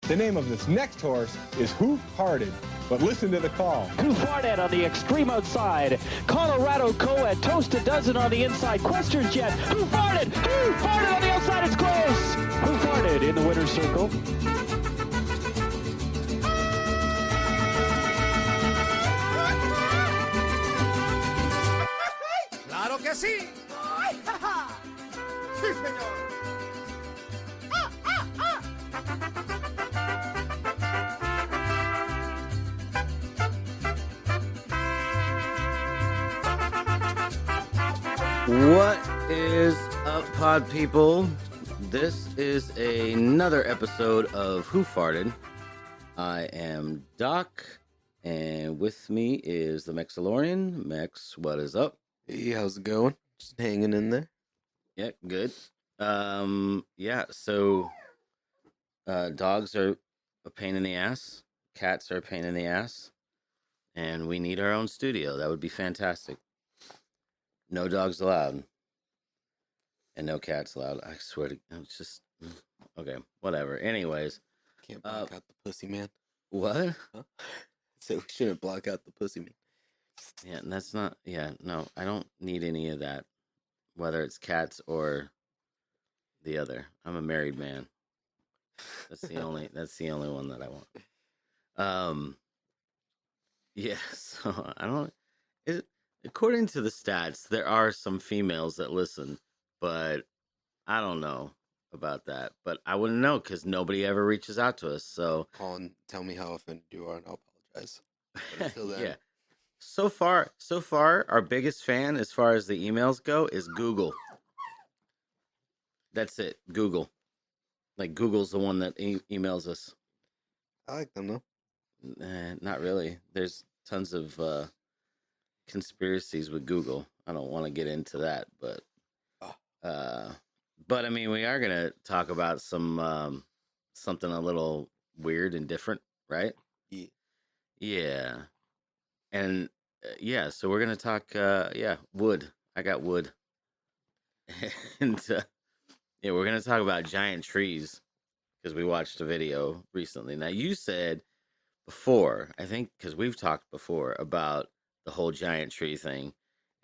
The name of this next horse is Hoofhearted, but listen to the call. Hoofhearted on the extreme outside. Colorado Co-Ed, Toast a Dozen on the inside. Questern Jet, Hoofhearted on the outside, it's close. Hoofhearted in the winner's circle. ¡Claro que sí! ¡Ay, ja, ja! ¡Sí, señor! What is up, pod people? This is another episode of Hoofhearted. I am Doc, and with me is the Mexalorian. Mex, what is up? Hey, how's it going? Just hanging in there. Yeah, good. So dogs are a pain in the ass. Cats are a pain in the ass. And we need our own studio. That would be fantastic. No dogs allowed. And no cats allowed. I swear to God, it's just... Okay, whatever. Anyways. Can't block out the pussy, man. What? Huh? So we shouldn't block out the pussy, man. Yeah, and that's not... Yeah, no, I don't need any of that. Whether it's cats or the other. I'm a married man. That's the only one that I want. Yeah, so I don't... According to the stats, there are some females that listen, but I don't know about that. But I wouldn't know because nobody ever reaches out to us. So Call and tell me how offended you are, and I'll apologize. But until then, yeah. So far, our biggest fan, as far as the emails go, is Google. That's it, Google. Like Google's the one that emails us. I like them though. Not really. There's tons of conspiracies with Google. I don't want to get into that, but I mean, we are gonna talk about some something a little weird and different, right? Yeah, and so we're gonna talk wood. I got wood, and we're gonna talk about giant trees because we watched a video recently. Now you said before, I think, because we've talked before about the whole giant tree thing,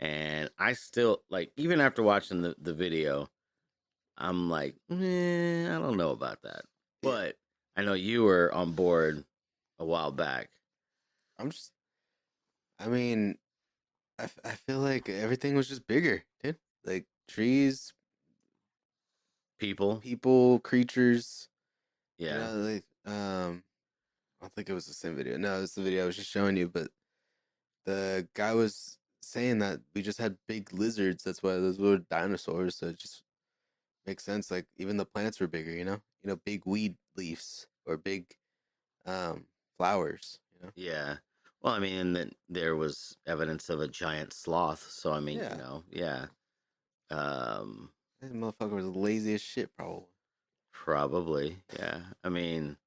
and I still, like, even after watching the video, I'm like, I don't know about that. But I know you were on board a while back. I feel like everything was just bigger, dude. Like trees, people, creatures. Yeah. I don't think it was the same video. No, it's the video I was just showing you, but the guy was saying that we just had big lizards. That's why those were dinosaurs. So it just makes sense. Like even the plants were bigger, you know, big weed leaves or big flowers, you know? Yeah. Well, I mean, and then there was evidence of a giant sloth. So, I mean, That motherfucker was lazy as shit, probably. Probably. Yeah. I mean,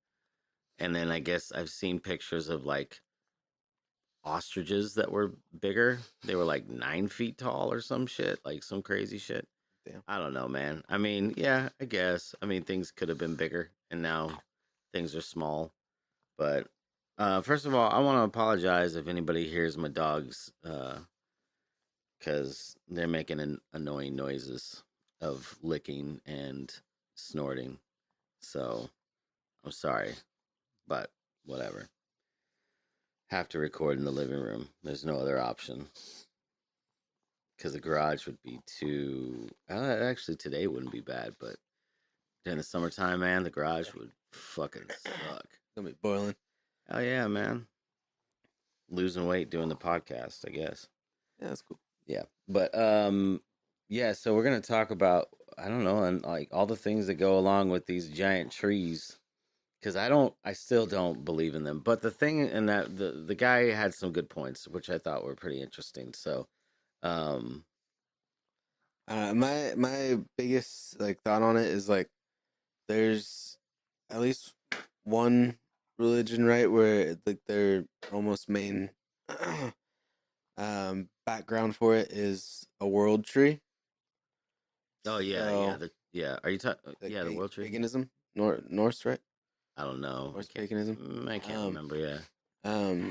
and then I guess I've seen pictures of like ostriches that were bigger. They were like 9 feet tall or some shit, like some crazy shit. Damn. I don't know, man. I mean, yeah, I guess. I mean, things could have been bigger, and now things are small. But first of all, I want to apologize if anybody hears my dogs, because they're making annoying noises of licking and snorting. So I'm sorry, but whatever. Have to record in the living room. There's no other option. Because the garage would be too... actually, today wouldn't be bad, but during the summertime, man, the garage would fucking suck. It's gonna be boiling. Oh, yeah, man. Losing weight doing the podcast, I guess. Yeah, that's cool. Yeah. But, so we're going to talk about, I don't know, and like all the things that go along with these giant trees. Because I still don't believe in them. But the thing in that the guy had some good points, which I thought were pretty interesting. So, my biggest like thought on it is like, there's at least one religion, right, where like their almost main background for it is a world tree. oh yeah, So, Are you talking? like Yeah, the world tree. paganism, Norse, right? I don't know. Horse paganism? I can't remember. Yeah.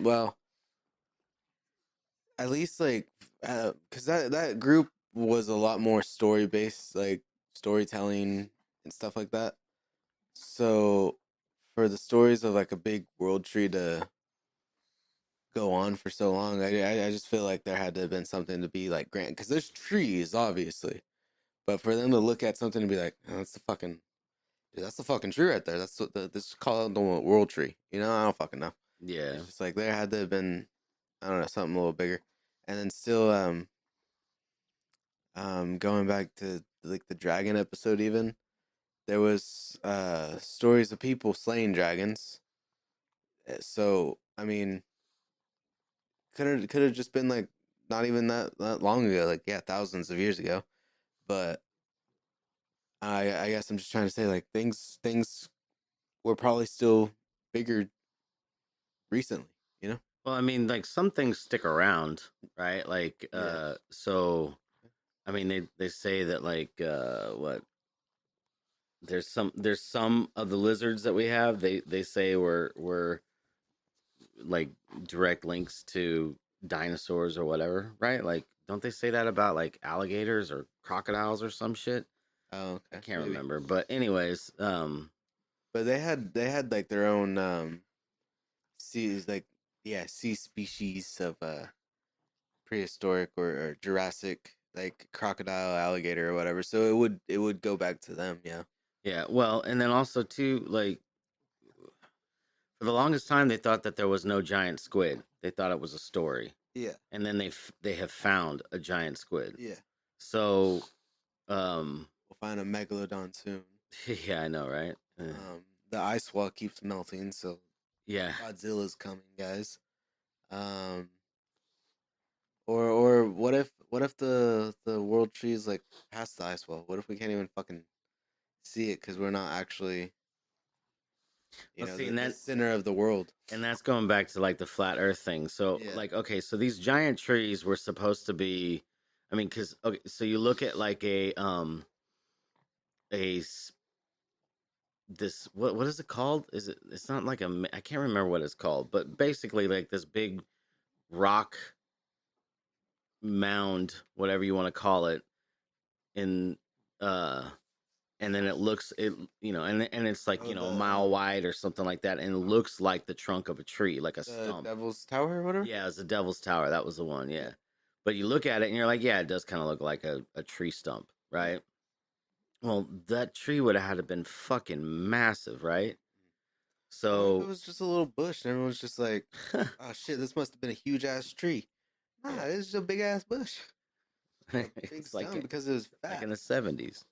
Well, at least like, because that group was a lot more story based, like storytelling and stuff like that. So, for the stories of like a big world tree to go on for so long, I just feel like there had to have been something to be like grand, because there's trees obviously, but for them to look at something and be like, oh, that's the fucking tree right there. That's what this is called the world tree. You know, I don't fucking know. Yeah. It's just like there had to have been, I don't know, something a little bigger. And then still, going back to like the dragon episode, even there was stories of people slaying dragons. So I mean, could have just been like not even that long ago, like yeah, thousands of years ago. But I guess I'm just trying to say like things were probably still bigger recently, you know? Well, I mean, like some things stick around, right? Like, Yeah. so, I mean, they say that like, what? There's some of the lizards that we have. They say were like direct links to dinosaurs or whatever, right? Like, don't they say that about like alligators or crocodiles or some shit? Oh, okay. I can't Maybe. remember, but anyways, But they had like their own sea sea species of prehistoric or Jurassic, like crocodile, alligator or whatever. So it would go back to them, yeah. yeah. Well, and then also too, like for the longest time, they thought that there was no giant squid. They thought it was a story, Yeah. and then they have found a giant squid. Yeah. So, We'll find a megalodon soon. yeah, I know, right? The ice wall keeps melting, so Yeah. Godzilla's coming, guys. Or what if the world tree is like past the ice wall? What if we can't even fucking see it because we're not actually, Well, see, the center of the world? And that's going back to like the flat Earth thing. So, Yeah. like, okay, so these giant trees were supposed to be, I mean, because okay, so you look at like a this what is it called? It's not like I can't remember what it's called, but basically like this big rock mound, whatever you want to call it, in and then and it's like a mile wide or something like that, and it looks like the trunk of a tree, like a The stump. Devil's Tower or whatever. Yeah, it's the Devil's Tower. That was the one. Yeah, but you look at it and you're like, yeah, it does kind of look like a tree stump, right? Well, that tree would have had to been fucking massive, right? So it So was just a little bush, and everyone's just like, "Oh shit, this must have been a huge ass tree." Nah, Yeah. it's just a big ass bush. A big it's like stump because it was like fat. in the 70s.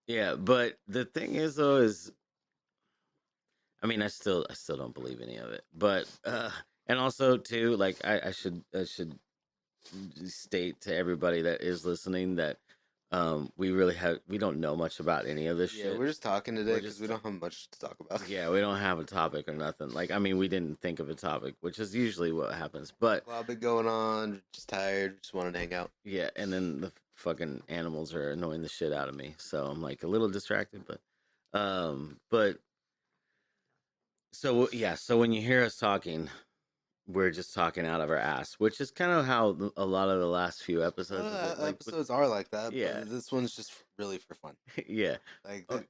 Yeah, but the thing is though is I mean, I still don't believe any of it. But and also too, like I should state to everybody that is listening that we don't know much about any of this Yeah, shit. we're just talking today We're because just we don't have much to talk about. Yeah, we don't have a topic or nothing. Like, I mean, we didn't think of a topic, which is usually what happens. But A lot been going on. Just tired. Just wanted to hang out. yeah, and then the fucking animals are annoying the shit out of me, so I'm like a little distracted. But so yeah, so when you hear us talking, we're just talking out of our ass, which is kind of how a lot of the last few episodes. Episodes are like that. Yeah. But this one's just really for fun. Yeah. Like Okay.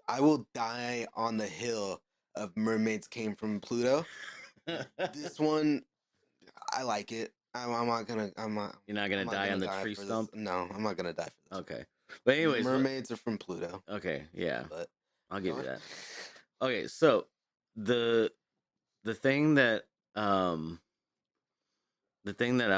I will die on the hill of mermaids came from Pluto. This one, I like it. I'm not gonna. You're not gonna die on the tree for stump. This. No, I'm not gonna die for this. Okay, but anyways, mermaids are from Pluto. Okay, yeah, But I'll give you that. Okay, so the thing that I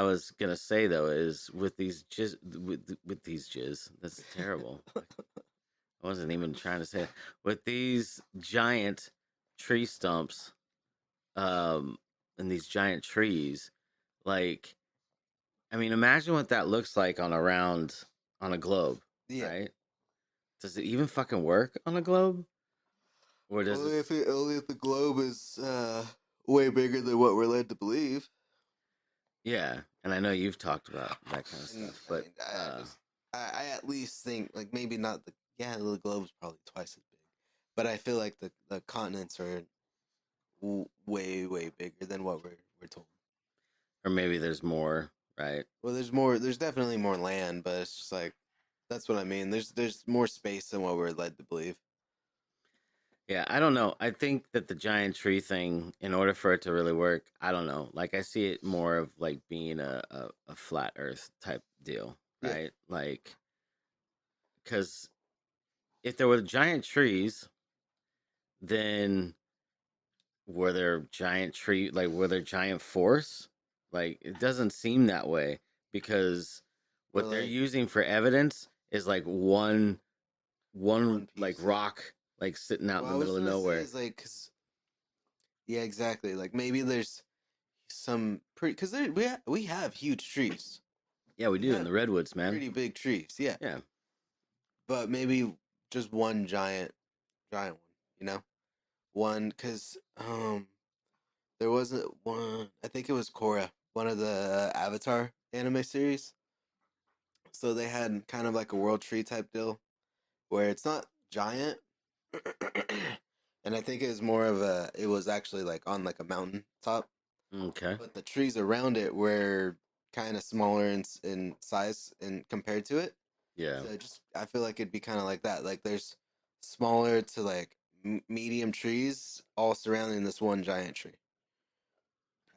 was gonna say though is with these jizz, that's terrible. I wasn't even trying to say it. With these giant tree stumps, and these giant trees, like, I mean, imagine what that looks like on a globe, Yeah. right? Does it even fucking work on a globe? Or does only if the globe is way bigger than what we're led to believe. Yeah, and I know you've talked about that kind of stuff, but I at least think like maybe not Yeah, the globe's probably twice as big, but I feel like the continents are way bigger than what we're told. Or maybe there's more, right? Well, there's more. There's definitely more land, but it's just like that's what I mean. There's more space than what we're led to believe. Yeah, I don't know. I think that the giant tree thing, in order for it to really work, I don't know. Like I see it more of like being a flat Earth type deal, Yeah. right? Like, because if there were giant trees, then were there giant forests? Like it doesn't seem that way because Or what they're like using for evidence is like one one like piece. rock like sitting out in What the I was middle of gonna say nowhere. is like, yeah, exactly. Like maybe there's some pretty because we have huge trees. Yeah, we We do in have the redwoods, man. pretty big trees. Yeah, Yeah. but maybe just one giant one. You know, one because there wasn't one. I think it was Korra, one of the Avatar anime series. So they had kind of like a world tree type deal where it's not giant, and I think it was more of a. It was actually like on like a mountain top, Okay. but the trees around it were kind of smaller in size and compared to it. Yeah. So just I feel like it'd be kind of like that. Like there's smaller to like medium trees all surrounding this one giant tree.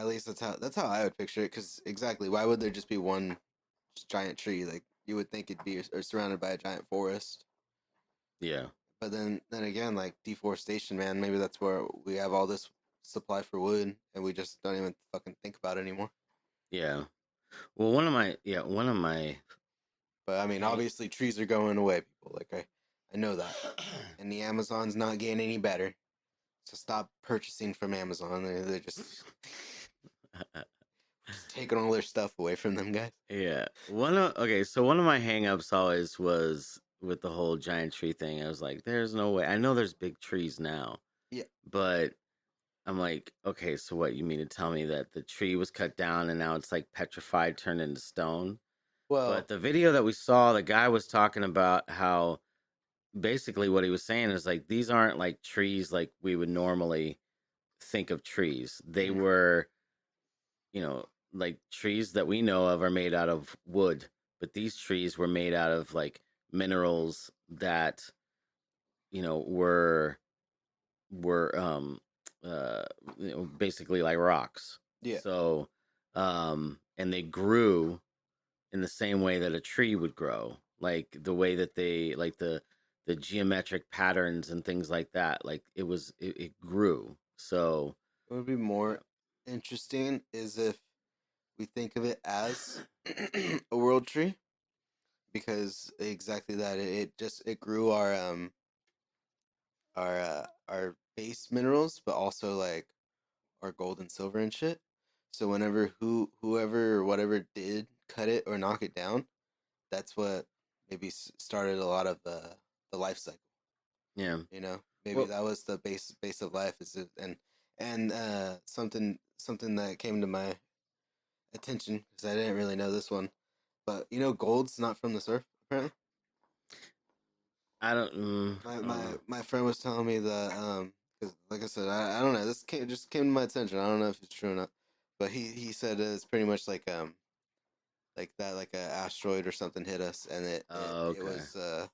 At least that's how I would picture it. Because exactly, why would there just be one giant tree? Like you would think it'd be surrounded by a giant forest. Yeah. But then again, like deforestation, man. Maybe that's where we have all this supply for wood, and we just don't even fucking think about it anymore. Yeah. Well, one of my But I mean, hang- obviously, trees are going away, people. Like I know that, and the Amazon's not getting any better. So stop purchasing from Amazon. They're just taking all their stuff away from them guys. yeah. So one of my hangups always was with the whole giant tree thing. I was like, there's no way. I know there's big trees now, Yeah. but I'm like, okay, so what you mean to tell me that the tree was cut down and now it's like petrified, turned into stone? Well, But the video that we saw, the guy was talking about how basically what he was saying is like these aren't like trees like we would normally think of trees. They Mhm. were, like trees that we know of are made out of wood, but these trees were made out of like minerals that, were uh basically like rocks. yeah. So and they grew in the same way that a tree would grow, like the way that they like the geometric patterns and things like that. Like it grew. So What would be more interesting is if we think of it as a world tree, because exactly that it grew our base minerals, but also like our gold and silver and shit. So whenever whoever or whatever did cut it or knock it down, that's what maybe started a lot of the life cycle. yeah. You know, maybe Well, that was the base of life. And something that came to my attention because I didn't really know this one, but gold's not from this earth apparently. I don't know. My friend was telling me that because like I said, I don't know, this just came to my attention. I don't know if it's true or not, but he said it's pretty much like that, like a asteroid or something hit us, and Oh, it okay. was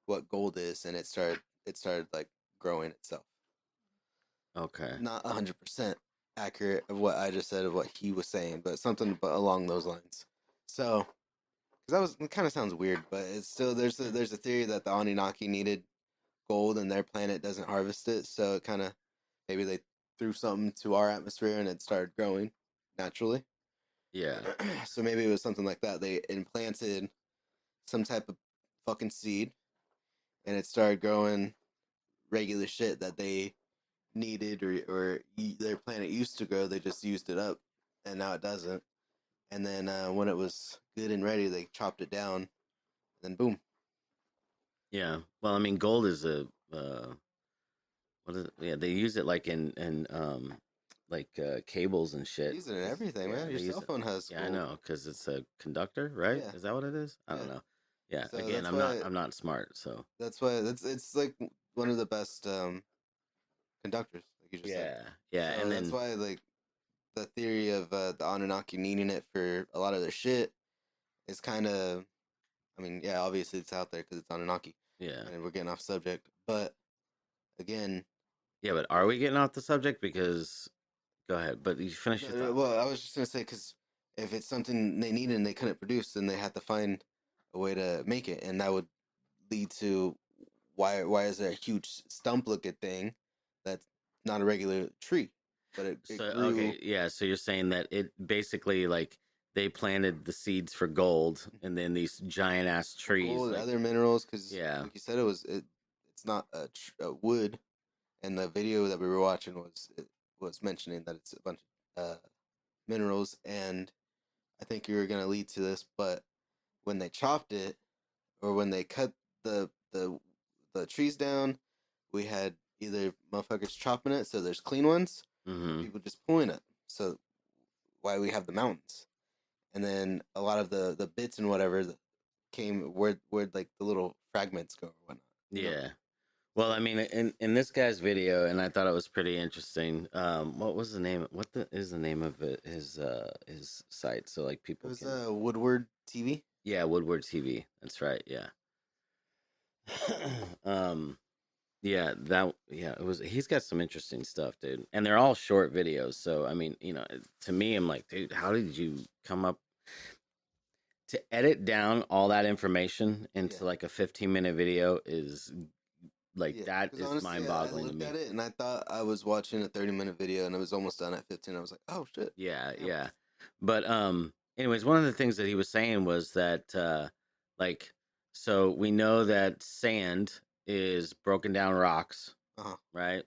what gold is, and it started like growing itself. Okay. Not 100% accurate of what I just said of what he was saying, but something along those lines. So, because it kind of sounds weird, but it's still there's a theory that the Anunnaki needed gold and their planet doesn't harvest it, so it kind of maybe they threw something to our atmosphere and it started growing naturally. Yeah. So maybe it was something like that. They implanted some type of fucking seed and it started growing regular shit that they needed or their planet used to grow. They just used it up and now it doesn't. And then when it was good and ready, they chopped it down. And then boom. Yeah. Well, I mean, gold is a what is it? Yeah, they use it like in like cables and They shit. use it in everything, Yeah, man. Your they use cell it. phone has Yeah, I gold. know, because it's a conductor, right? Yeah, Is that what it is? I yeah. don't know. Yeah. So Again, that's why I'm not smart, so it's like one of the best conductors, like you just said. yeah, yeah, So and that's then why like the theory of the Anunnaki needing it for a lot of their shit is kind of, I mean, yeah, obviously it's out there because it's Anunnaki, yeah, and we're getting off subject. But again, yeah. But are we getting off the subject? Because go ahead, but you finish your thought. well, I was just gonna say because if it's something they needed and they couldn't produce, then they had to find a way to make it, and that would lead to why is there a huge stump looking thing that's not a regular tree, but it So grew okay, yeah. So you're saying that it basically like they planted the seeds for gold, and then these giant ass trees, gold, like other minerals, because yeah, like you said, it's not a wood, and the video that we were watching was mentioning that it's a bunch of minerals, and I think you were gonna lead to this, but when they chopped it or when they cut the the the trees down, we had either motherfuckers chopping it so there's clean ones, or mm-hmm. people just pulling it. So why we have the mountains, and then a lot of the bits and whatever came where like the little fragments go or whatnot. You know, Yeah. Well, I mean, in this guy's video, and I thought it was pretty interesting. What was the name? What is the name of it? His site, so like it people was can. Woodward TV. Yeah, Woodward TV. That's right. Yeah. um. Yeah. That. Yeah. It was. He's got some interesting stuff, dude, and they're all short videos. So I mean, to me, I'm like, dude, how did you come up to edit down all that information Yeah, into like a 15-minute video? Is like yeah. that Because is honestly, I mind-boggling to looked me. at it and I thought I was watching a 30-minute video and it was almost done at 15. I was like, oh shit. Yeah, Damn. yeah. But anyways, one of the things that he was saying was that like so we know that sand is broken down rocks, Uh-huh. right?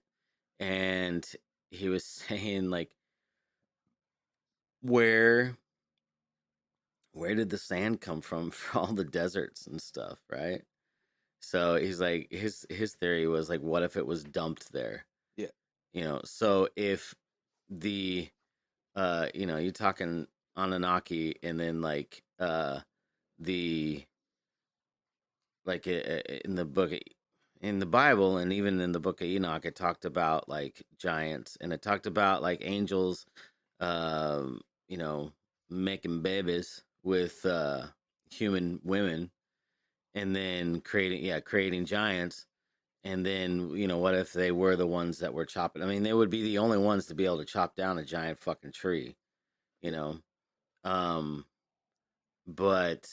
And he was saying like where where did the sand come from for all the deserts and stuff, right? So he's like his theory was like what if it was dumped there? Yeah. So if the you're talking Anunnaki and then like the like in the book in the Bible and even in the book of Enoch it talked about like giants and it talked about like angels um you know making babies with human women and then creating giants and then what if they were the ones that were chopping. I mean they would be the only ones to be able to chop down a giant fucking tree you Yeah. know um but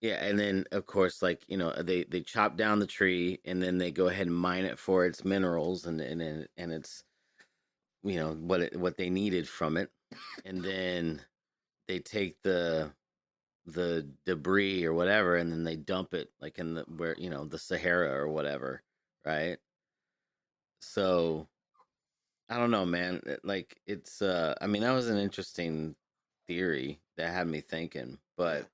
yeah, and then of course, like they chop down the tree, and then they go ahead and mine it for its minerals, and it's what they needed from it, and then they take the debris or whatever, and then they dump it like in the where the Sahara or whatever, right? So I don't know, man. Like it's I mean that was an interesting theory that had me thinking, Yeah. but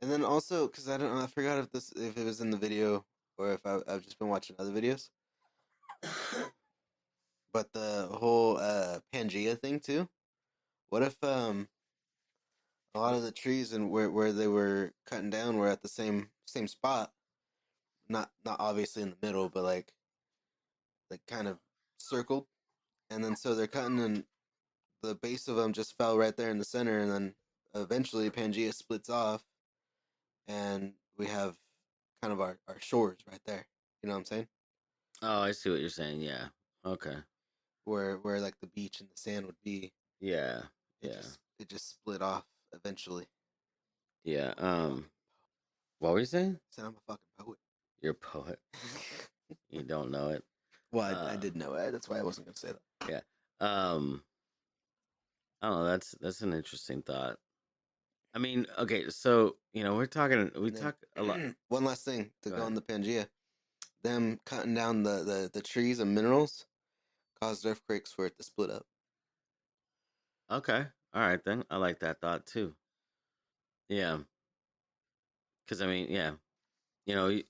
And then also, because I don't know, I forgot if it was in the video or if I've just been watching other videos. But the whole Pangea thing too. What if a lot of the trees and where they were cutting down were at the same spot, not obviously in the middle, but like kind of circled, and then so they're cutting and the base of them just fell right there in the center, and then eventually Pangea splits off, and we have kind of our shores right there. You know what I'm saying? oh, I see what you're saying. Yeah. Okay. Where like the beach and the sand would be, Yeah. it Yeah. just split off eventually. Yeah. Fucking What were you saying? said I'm a fucking poet. You're a poet. You don't know it. Well, I Uh, did know it. That's why I wasn't gonna say that. yeah. Um, I don't know. That's an interesting thought. I mean, okay, so we And talk a lot. then one last thing to Go go on ahead. the Pangea, them cutting down the trees and minerals caused earthquakes for it to split up. Okay. All right then. I like that thought too. Yeah. Because I mean, yeah, you know,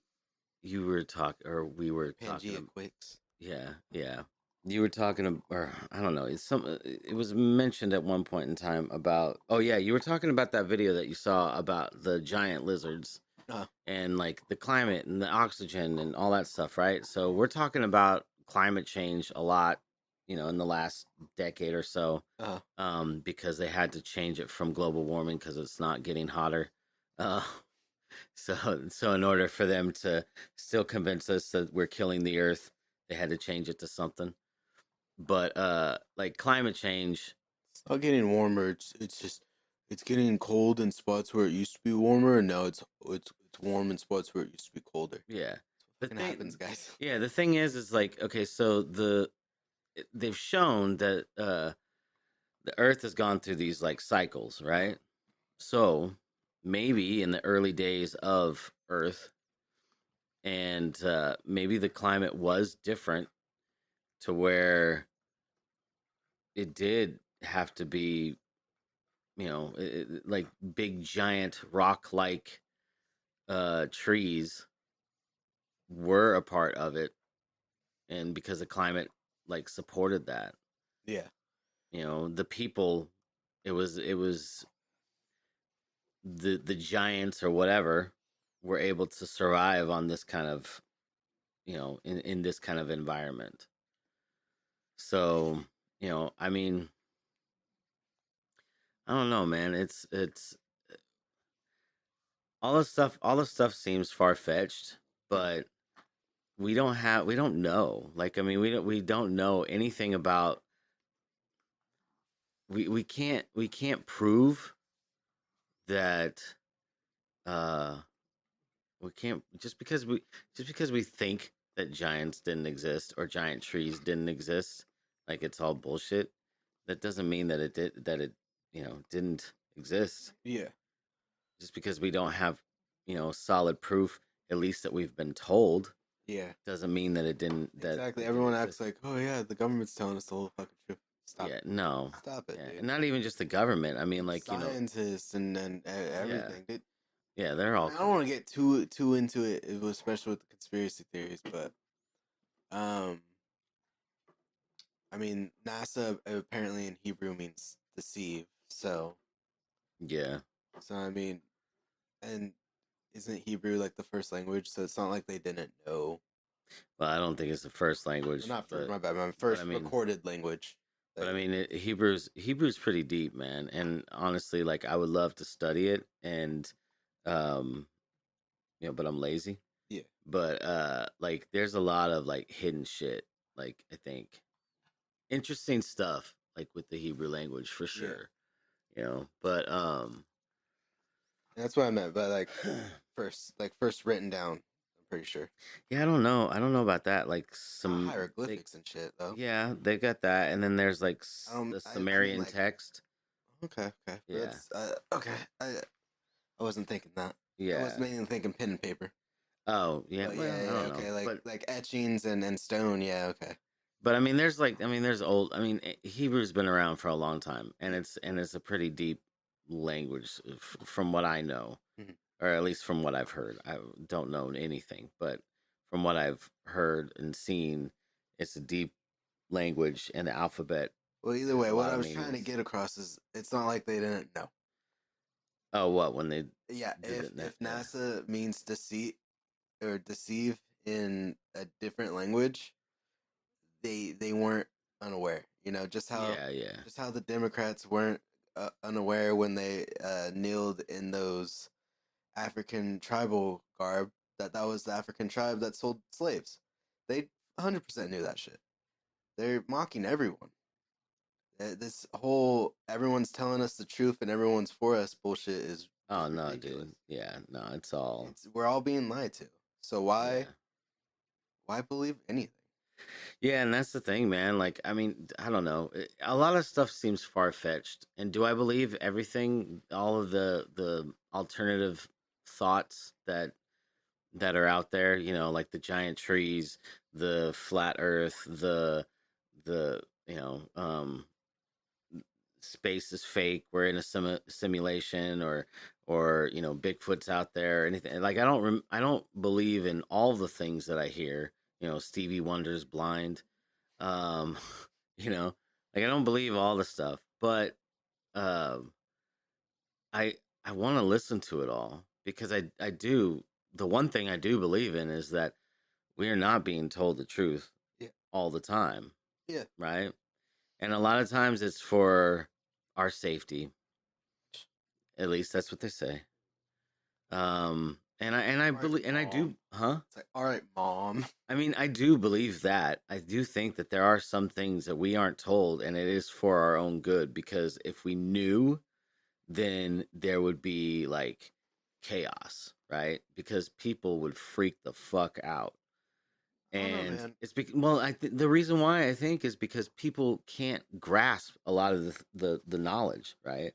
you were talking, or we were talking. Pangea quakes. Yeah. Yeah. You were talking, or I don't know. It was mentioned at one point in time about. Oh yeah, you were talking about that video that you saw about the giant lizards Uh, and like the climate and the oxygen and all that stuff, right? So we're talking about climate change a lot, in the last decade or so, uh, because they had to change it from global warming because it's not getting hotter. Uh, so in order for them to still convince us that we're killing the earth, they had to change it to something. But like climate change, it's not getting warmer. It's just it's getting cold in spots where it used to be warmer, and now it's warm in spots where it used to be colder. yeah. The Fucking happens, thing, guys. yeah, the thing is like, okay, so they've shown that the Earth has gone through these like cycles, right? So maybe in the early days of Earth, and maybe the climate was different to where it did have to be, like big giant rock like trees were a part of it, and because the climate like supported that, Yeah, the people, it was the giants or whatever were able to survive on this kind of, in this kind of environment. So, I mean, I don't know, man. It's all this stuff seems far fetched, but we don't know. Like, I mean, we don't know anything about, we can't prove that uh we can't, just because we think that giants didn't exist or giant trees didn't exist, like it's all bullshit. That doesn't mean that it didn't exist. yeah, Just because we don't have, solid proof, at least that we've been told, yeah. doesn't mean that it didn't that Exactly. it didn't Everyone acts exist. like, oh yeah, the government's telling us the whole fucking truth. Stop Yeah, it. no. Stop it, Yeah, dude. and not even just the government. I mean, like, Scientists and yeah, everything. Dude, yeah, they're all I don't want to connected. get too into it, especially with the conspiracy theories, but um, I mean, NASA apparently in Hebrew means deceive. Yeah. So I mean, and isn't Hebrew like the first language? So it's not like they didn't know. Well, I don't think it's the first Or language, not first, but my bad, my but I first mean, recorded language. but I They, mean, Hebrew's pretty deep, man. And honestly, like I would love to study it, and um, but I'm lazy. yeah, But like there's a lot of like hidden shit. Like I think interesting stuff like with the Hebrew language for yeah. sure. But That's what I meant. But like first written down. I'm pretty sure. yeah, I don't know. I don't know about that. Like they, Hieroglyphics and shit though. yeah, they got that, and then there's like the I mean Sumerian like text. okay, okay. Yeah, That's okay. I wasn't thinking that. I was yeah. mainly thinking pen and paper. Oh, yeah. But Well, yeah, I yeah, don't know, okay, but like etchings and stone, yeah, okay. I mean, there's old. I mean, Hebrew's been around for a long time, and Yeah. it's a pretty deep language, from what I know, Mhm. or at least from what I've heard. I don't know anything, but from what I've heard and seen, it's a deep language, and the alphabet Well, either has way, a what lot I of was trying to meanings. get across is it's not like they didn't know. Oh, what when they Yeah, did it? if Yeah. NASA means deceit or deceive in a different language, they weren't unaware. You know, Yeah, yeah. just how the Democrats weren't unaware when they kneeled in those African tribal garb that was the African tribe that sold slaves. They 100% knew that shit. They're mocking everyone. This whole everyone's telling us the truth and everyone's for us bullshit is Oh just no, ridiculous. dude. Yeah, no, it's all. It's we're all being lied to. So Yeah. why believe anything? Yeah, and that's the thing, man. Like, I mean, I don't know. A lot of stuff seems far fetched. And do I believe everything? All of the alternative thoughts that are out there. Like the giant trees, the flat Earth, the space is fake. We're in a simulation, or Bigfoot's out there. Anything like I don't believe in all the things that I hear. Stevie Wonder's blind. Um, you know, like I don't believe all the stuff, but um, I I want to listen to it all because I do. The one thing I do believe in is that we are not being told the truth Yeah. all the time, Yeah. right? And a lot of times it's for our safety. At least that's what they say. And I All right, believe and I mom. do, huh? It's like, all right, mom. I mean, I do believe that. I do think that there are some things that we aren't told, and it is for our own good. Because if we knew, then there would be like chaos, right? Because people would freak the fuck out. I don't know, And man. it's well, the reason why I think is because people can't grasp a lot of the knowledge, right?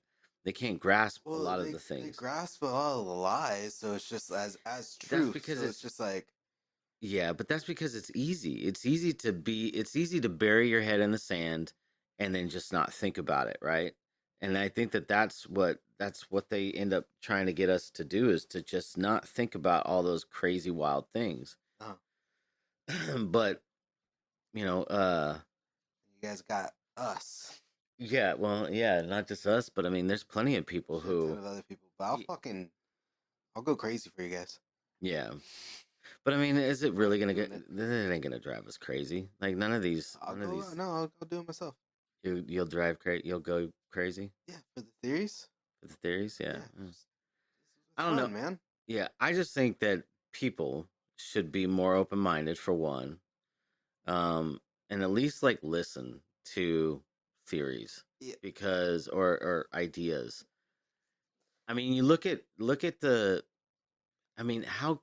They can't grasp a Well, lot of the they things. grasp a lot of the lies, so it's just as That's truth. because So it's it's just like, Yeah, but that's because it's easy. It's easy to bury your head in the sand and then just not think about it, right? And I think that that's what they end up trying to get us to do is to just not think about all those crazy wild things. uh, But, you know, you guys got us, yeah, well, yeah, not just us, but I mean there's plenty of people shit ton who of other people. But y- I'll go crazy for you guys. yeah. But I mean, is it I'm really gonna doing get it. it ain't gonna drive us crazy? Like I'll none of go. these No, I'll do it myself. you'll go crazy Yeah, for the theories. with the theories, yeah. Yeah, Mm. it's I don't know. fun, man. Yeah, I just think that people should be more open-minded for one, um, and at least like listen to theories Yeah, because or ideas. I mean, you look at the. I mean, how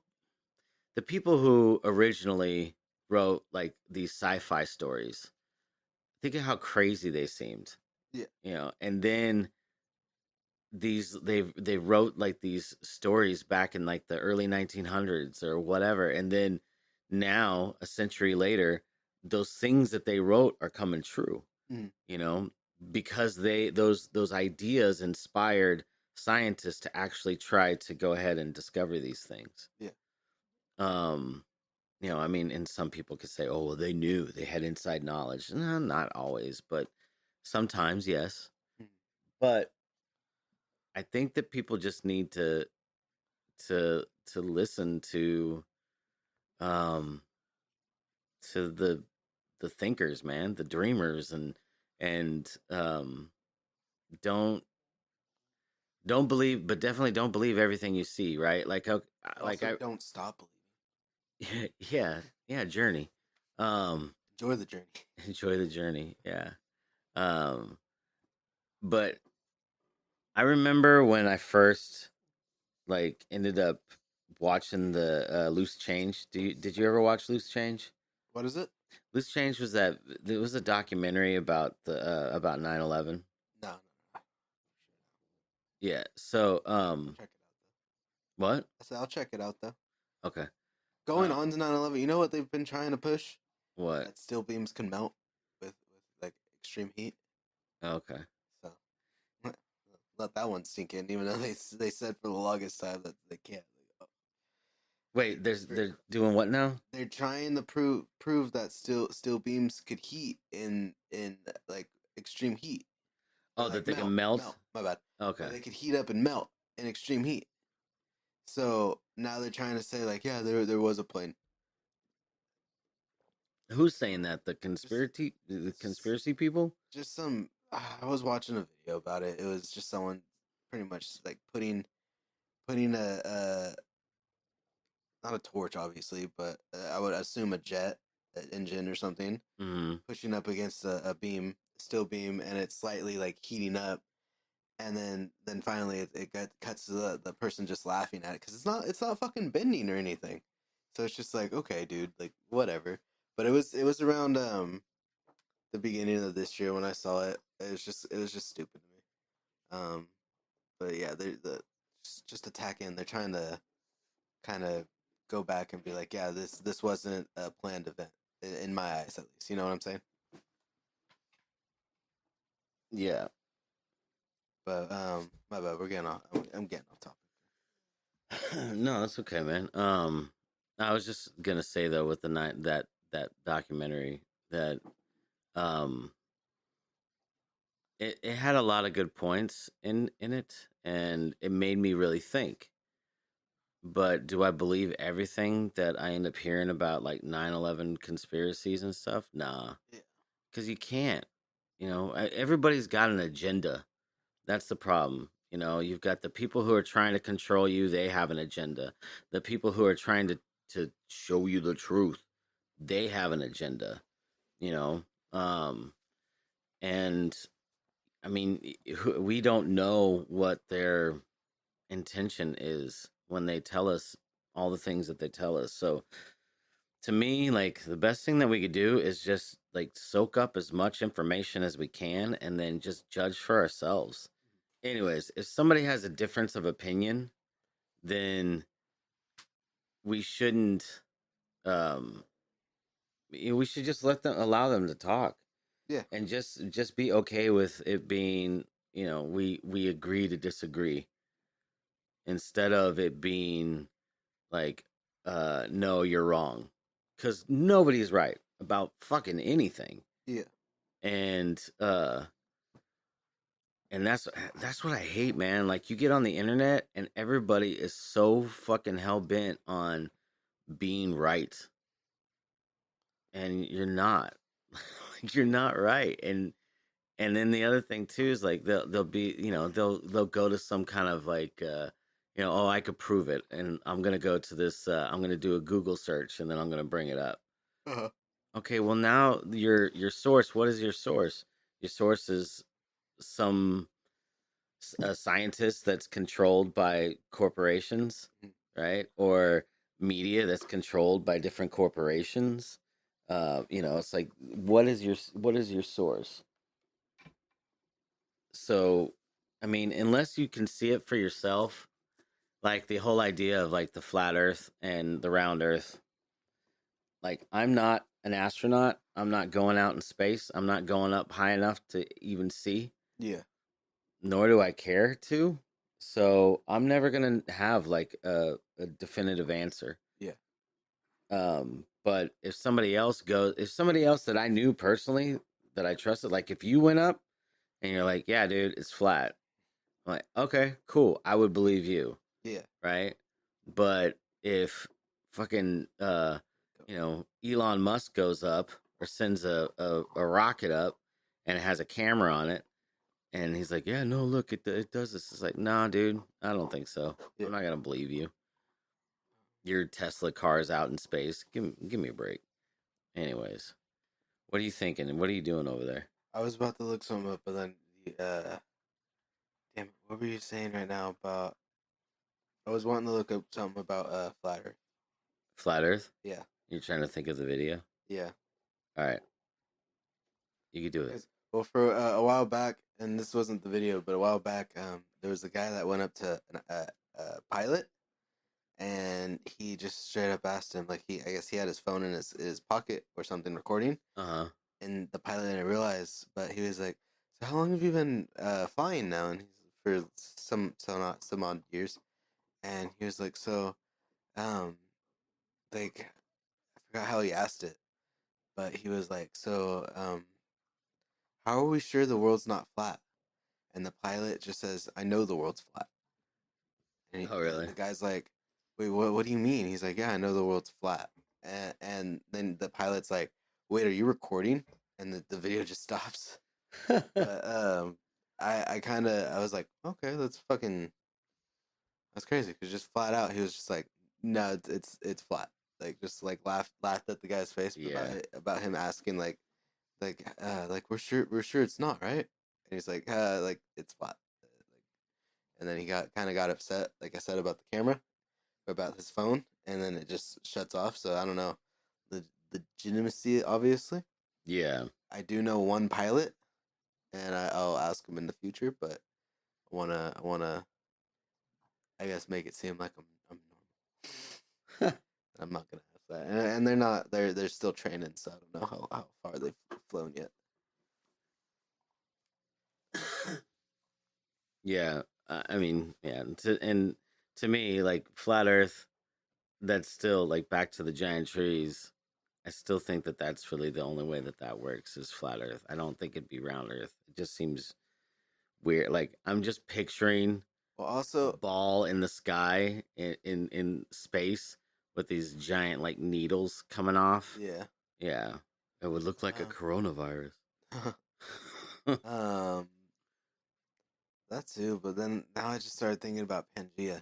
the people who originally wrote like these sci-fi stories. Think of how crazy they seemed, yeah. and then they wrote like these stories back in like the early 1900s or whatever, and then now a century later those things that they wrote are coming true, Mm, you know because those ideas inspired scientists to actually try to go ahead and discover these things. yeah. um I mean, and some people could say, oh well, they knew, they had inside knowledge. No, not always, but sometimes, yes. Mm. But I think that people just need to listen um to the thinkers, man, the dreamers, and don't believe, but definitely don't believe everything you see, right? But like also, I don't stop believing. yeah, yeah, journey. um Enjoy the journey. Enjoy the journey, yeah. um but I remember when I first like ended up watching the Loose Change. Did you ever watch Loose Change? What is it? Loose Change was that there was a documentary about 9/11. No, no, no. Yeah. So I'll check it out what? though. I said I'll check it out though. Okay. Going Uh on to 9/11, you know what they've been trying to push? what? That steel beams can melt with like extreme heat. Okay. So let that one sink in, even though they said for the longest time that they can't. Wait, they're doing what now? They're trying to prove that steel beams could heat in like extreme heat. Or Oh, that like they can melt, melt? melt. My bad. Okay. They could heat up and melt in extreme heat. So now they're trying to say like, yeah, there was a plane. Who's saying that? Just The just conspiracy people? just some. I was watching a video about it. It was just someone pretty much like putting a not a torch, obviously, but I would assume a jet an engine or something, Mm-hmm. pushing up against a beam, steel beam, and it's slightly like heating up, and then finally it cuts to the person just laughing at it because it's not fucking bending or anything. So it's just like, okay, dude, like whatever. But it was around the beginning of this year when I saw it. It was just stupid to me. But yeah, they're just attacking. They're trying to kind of go back and be like, yeah, this wasn't a planned event in my eyes, at least. You know what I'm saying? Yeah. But my bad. We're getting off. I'm getting off topic. No, that's okay, man. I was just gonna say though, with the night that documentary, that um, it had a lot of good points in it, and it made me really think. But do I believe everything that I end up hearing about like 9/11 conspiracies and stuff? Nah, Yeah. because you can't. Everybody's got an agenda. That's the problem. You've got the people who are trying to control you, they have an agenda. The people who are trying to show you the truth, they have an agenda, you know. And I mean, we don't know what their intention is when they tell us all the things that they tell us. So to me, like the best thing that we could do is just like soak up as much information as we can and then just judge for ourselves. Anyways, if somebody has a difference of opinion, then we shouldn't um we should just allow them to talk Yeah. and just be okay with it being, we agree to disagree instead of it being like no, you're wrong, cuz nobody's right about fucking anything. Yeah. And and that's what I hate, man. Like you get on the internet and everybody is so fucking hell bent on being right, and you're not. Like you're not right. And then the other thing too is like they'll be, they'll go to some kind of like oh, I could prove it, and I'm gonna go to this. I'm gonna do a Google search, and then I'm gonna bring it up. Uh-huh. Okay, well now your source. What is your source? Your source is some a scientist that's controlled by corporations, right? Or media that's controlled by different corporations. It's like what is your source? So, I mean, unless you can see it for yourself, like the whole idea of like the flat Earth and the round Earth. Like, I'm not an astronaut. I'm not going out in space. I'm not going up high enough to even see. Yeah. Nor do I care to. So I'm never gonna have like a definitive answer. Yeah. But if somebody else that I knew personally that I trusted, like if you went up and you're like, yeah, dude, it's flat. I'm like, okay, cool. I would believe you, Yeah. right? But if fucking Elon Musk goes up or sends a rocket up and it has a camera on it, and he's like, yeah, no, look, it does this. It's like, nah, dude, I don't think so. Yeah. I'm not gonna believe you. Your Tesla car's out in space. Give me a break. Anyways, what are you thinking? What are you doing over there? I was about to look something up, but then damn it, what were you saying right now about? I was wanting to look up something about flat Earth. Flat Earth? Yeah. You're trying to think of the video? Yeah. All right, you can do it. Well, for a while back, and this wasn't the video, but a while back, there was a guy that went up to a pilot, and he just straight up asked him, like I guess he had his phone in his pocket or something recording, Uh-huh. and the pilot didn't realize, but he was like, "So how long have you been flying now?" And he's for some odd years, and he was like, "So, um, like I forgot how he asked it, but he was like, so, how are we sure the world's not flat?" And the pilot just says, "I know the world's flat." And Oh, really? the guy's like, "Wait, what do you mean?" He's like, "Yeah, I know the world's flat." And then the pilot's like, "Wait, are you recording?" And the video just stops. But I was like, okay, that's crazy, because just flat out he was just like, no, it's flat, like just like laughed at the guy's face Yeah. about him asking like we're sure it's not right, and he's like it's flat, and then he got upset, like I said, about the camera, about his phone, and then it just shuts off. So I don't know the legitimacy, obviously. Yeah. I do know one pilot, and I'll ask him in the future, but I wanna I guess make it seem like I'm normal. I'm not gonna ask that, and they're not. They're still training, so I don't know how far they've flown yet. Yeah. I mean, yeah. To me, like flat Earth, that's still like back to the giant trees. I still think that that's really the only way that that works is flat Earth. I don't think it'd be round Earth. It just seems weird. Like I'm just picturing Well, a also, ball in the sky in space with these giant like needles coming off. yeah. Yeah, it would look like a coronavirus. Um, that too. But then now I just started thinking about Pangea,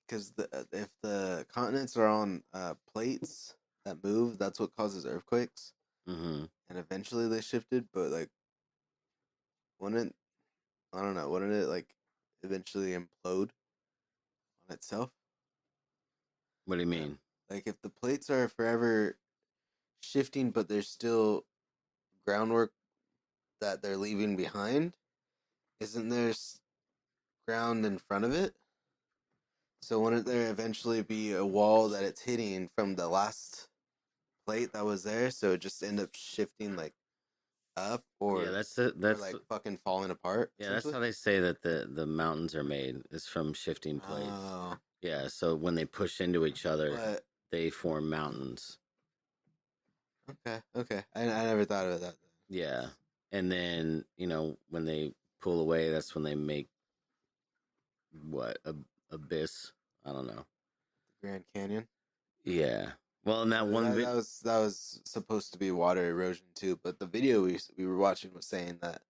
because if the continents are on plates that move, that's what causes earthquakes, Mm-hmm. and eventually they shifted. But like, wouldn't I don't know? Wouldn't it like eventually implode on itself? What do you Uh, mean? Like if the plates are forever shifting, but there's still groundwork that they're leaving behind, isn't there ground in front of it? So wouldn't there eventually be a wall that it's hitting from the last plate that was there? So it just end up shifting like up Yeah, or like fucking falling apart yeah, that's essentially. how they say that the mountains are made is from shifting plates. Oh, Yeah, so when they push into each other, but they form mountains. okay. I never thought of it that way. Yeah, and then when they pull away, that's when they make what abyss. I don't know. Grand Canyon. Yeah. Well, in that one bit. That was supposed to be water erosion too, but the video we were watching was saying that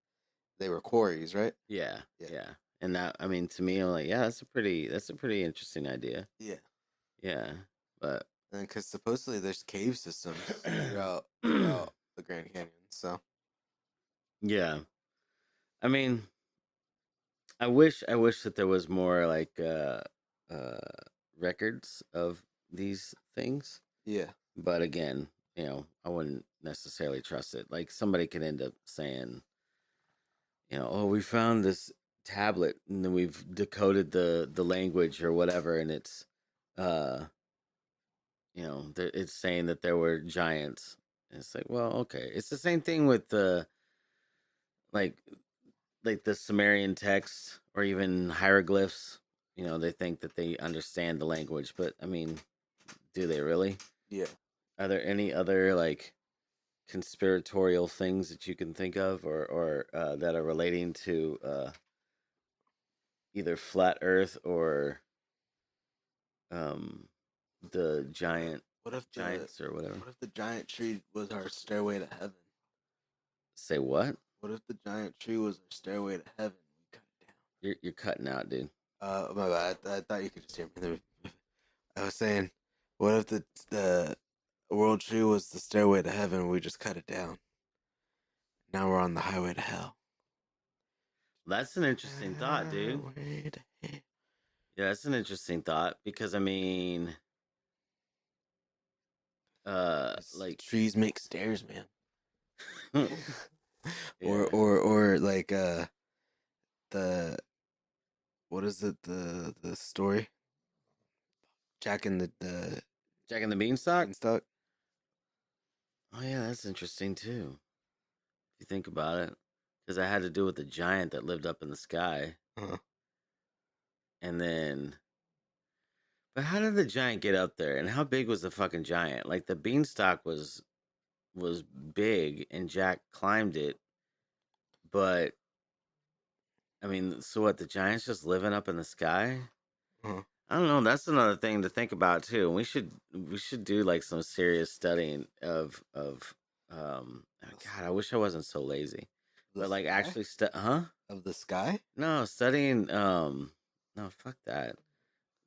they were quarries, right? Yeah, Yeah. yeah. And that, I mean, to me, I'm like, yeah, that's a pretty interesting idea. Yeah. Yeah, but And because supposedly there's cave systems throughout the Grand Canyon, so yeah. I mean, I wish that there was more like uh records of these things. yeah. But again, I wouldn't necessarily trust it. Like somebody could end up saying, oh, we found this tablet and then we've decoded the language or whatever, and it's uh it's saying that there were giants. And it's like, well, okay, it's the same thing with the like the Sumerian text or even hieroglyphs. They think that they understand the language, but I mean, do they really? Yeah. Are there any other like conspiratorial things that you can think of or that are relating to either flat Earth or um, the giants or whatever? what if the giant tree was our stairway to heaven? Say what? What if the giant tree was our stairway to heaven? We cut it down. You're cutting out, dude. My bad. I thought you could just hear me. I was saying, what if the world tree was the stairway to heaven? We just cut it down. Now we're on the highway to hell. That's an interesting thought, dude. Highway to hell. Yeah, that's an interesting thought because I mean, like Trees make stairs, man. yeah. or like the what is it the story? Jack and the Jack and the Beanstalk. Beanstalk. Oh yeah, that's interesting too. If you think about it, because I had to do with the giant that lived up in the sky, Uh-huh. and then, but how did the giant get up there? And how big was the fucking giant? Like the beanstalk was big, and Jack climbed it, but I mean, so what? The giant's just living up in the sky? Uh-huh. I don't know. That's another thing to think about too. We should do like some serious studying of God, I wish I wasn't so lazy. The But like sky? actually Of the sky? No, studying no, fuck that.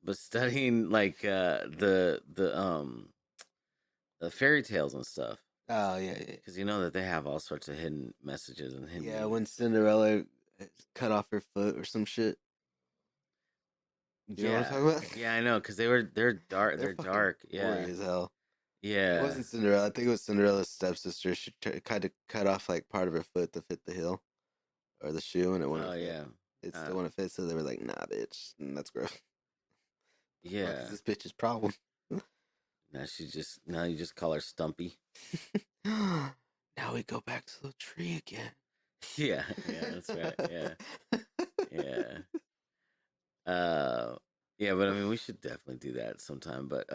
But studying like the fairy tales and stuff. Oh yeah. Because you know that they have all sorts of hidden messages and hidden Yeah, when meanings. Cinderella cut off her foot or some shit. You know what I'm talking about? Yeah, I know, because they're dark. They're fucking dark. gory Yeah, as hell. It yeah. wasn't Cinderella. I think it was Cinderella's stepsister. She kind of cut off like part of her foot to fit the heel or the shoe, and it wouldn't Oh fit. yeah, It still wouldn't fit, so they were like, "Nah, bitch, that's gross." yeah. This bitch's problem. Now you just call her Stumpy. Now we go back to the tree again. Yeah, that's right. Yeah. Yeah, but I mean, we should definitely do that sometime. But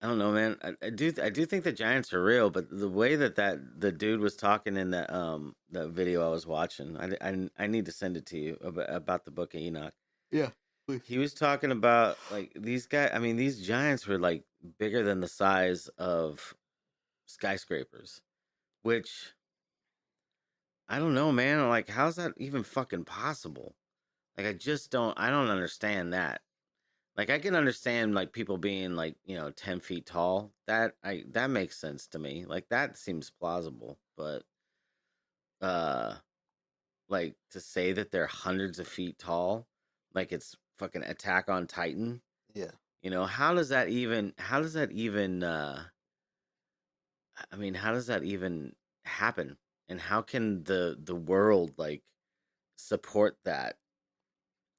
I don't know, man. I do think the giants are real, but the way that the dude was talking in the video I was watching, I need to send it to you about the Book of Enoch. Yeah, please. He was talking about like these guys. I mean, these giants were like bigger than the size of skyscrapers, which I don't know, man. Like, how's that even fucking possible? Like, I don't understand that. Like, I can understand like people being like 10 feet tall. That makes sense to me. Like, that seems plausible. But uh, like to say that they're hundreds of feet tall, like it's fucking Attack on Titan. Yeah. How does that even? How does that even? I mean, how does that even happen? And how can the world like support that?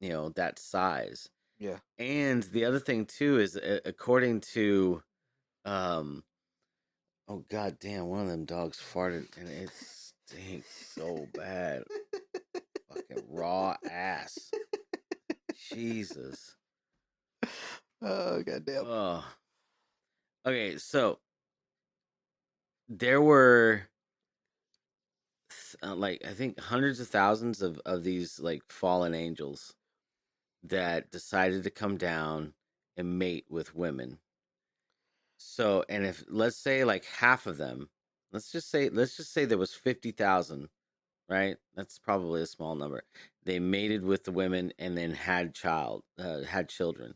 That size. Yeah. And the other thing too is according to um oh god damn, one of them dogs farted and it stinks so bad. Fucking raw ass. Jesus. Oh goddamn. Oh. Okay, so there were like I think hundreds of thousands of these like fallen angels that decided to come down and mate with women. So, and if let's say like half of them, let's just say there was 50,000, right? That's probably a small number. They mated with the women and then had children.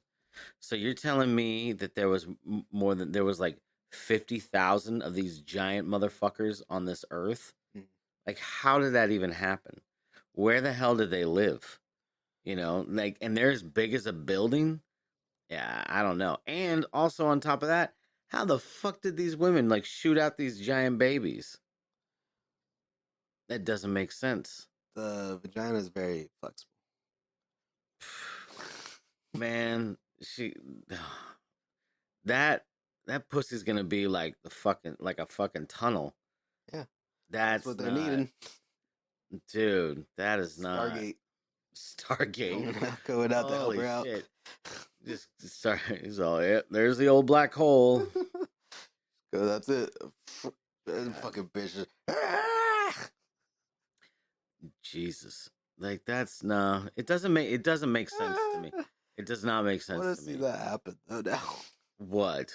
So you're telling me that there was there was like 50,000 of these giant motherfuckers on this earth? Mm. Like, how did that even happen? Where the hell did they live? Like, and they're as big as a building. Yeah, I don't know. And also on top of that, how the fuck did these women like shoot out these giant babies? That doesn't make sense. The vagina is very flexible. Man, that that pussy's gonna be like a fucking tunnel. Yeah. That's what they're not, needing. dude. That is not Stargate. Stargate. Going out to help Holy her out. shit. Just start. He's all, yeah, there's the old black hole. That's it. Fucking bitches. Jesus. Like that's no. It doesn't make sense to me. It does not make I want sense to to see me. that happen though now. What?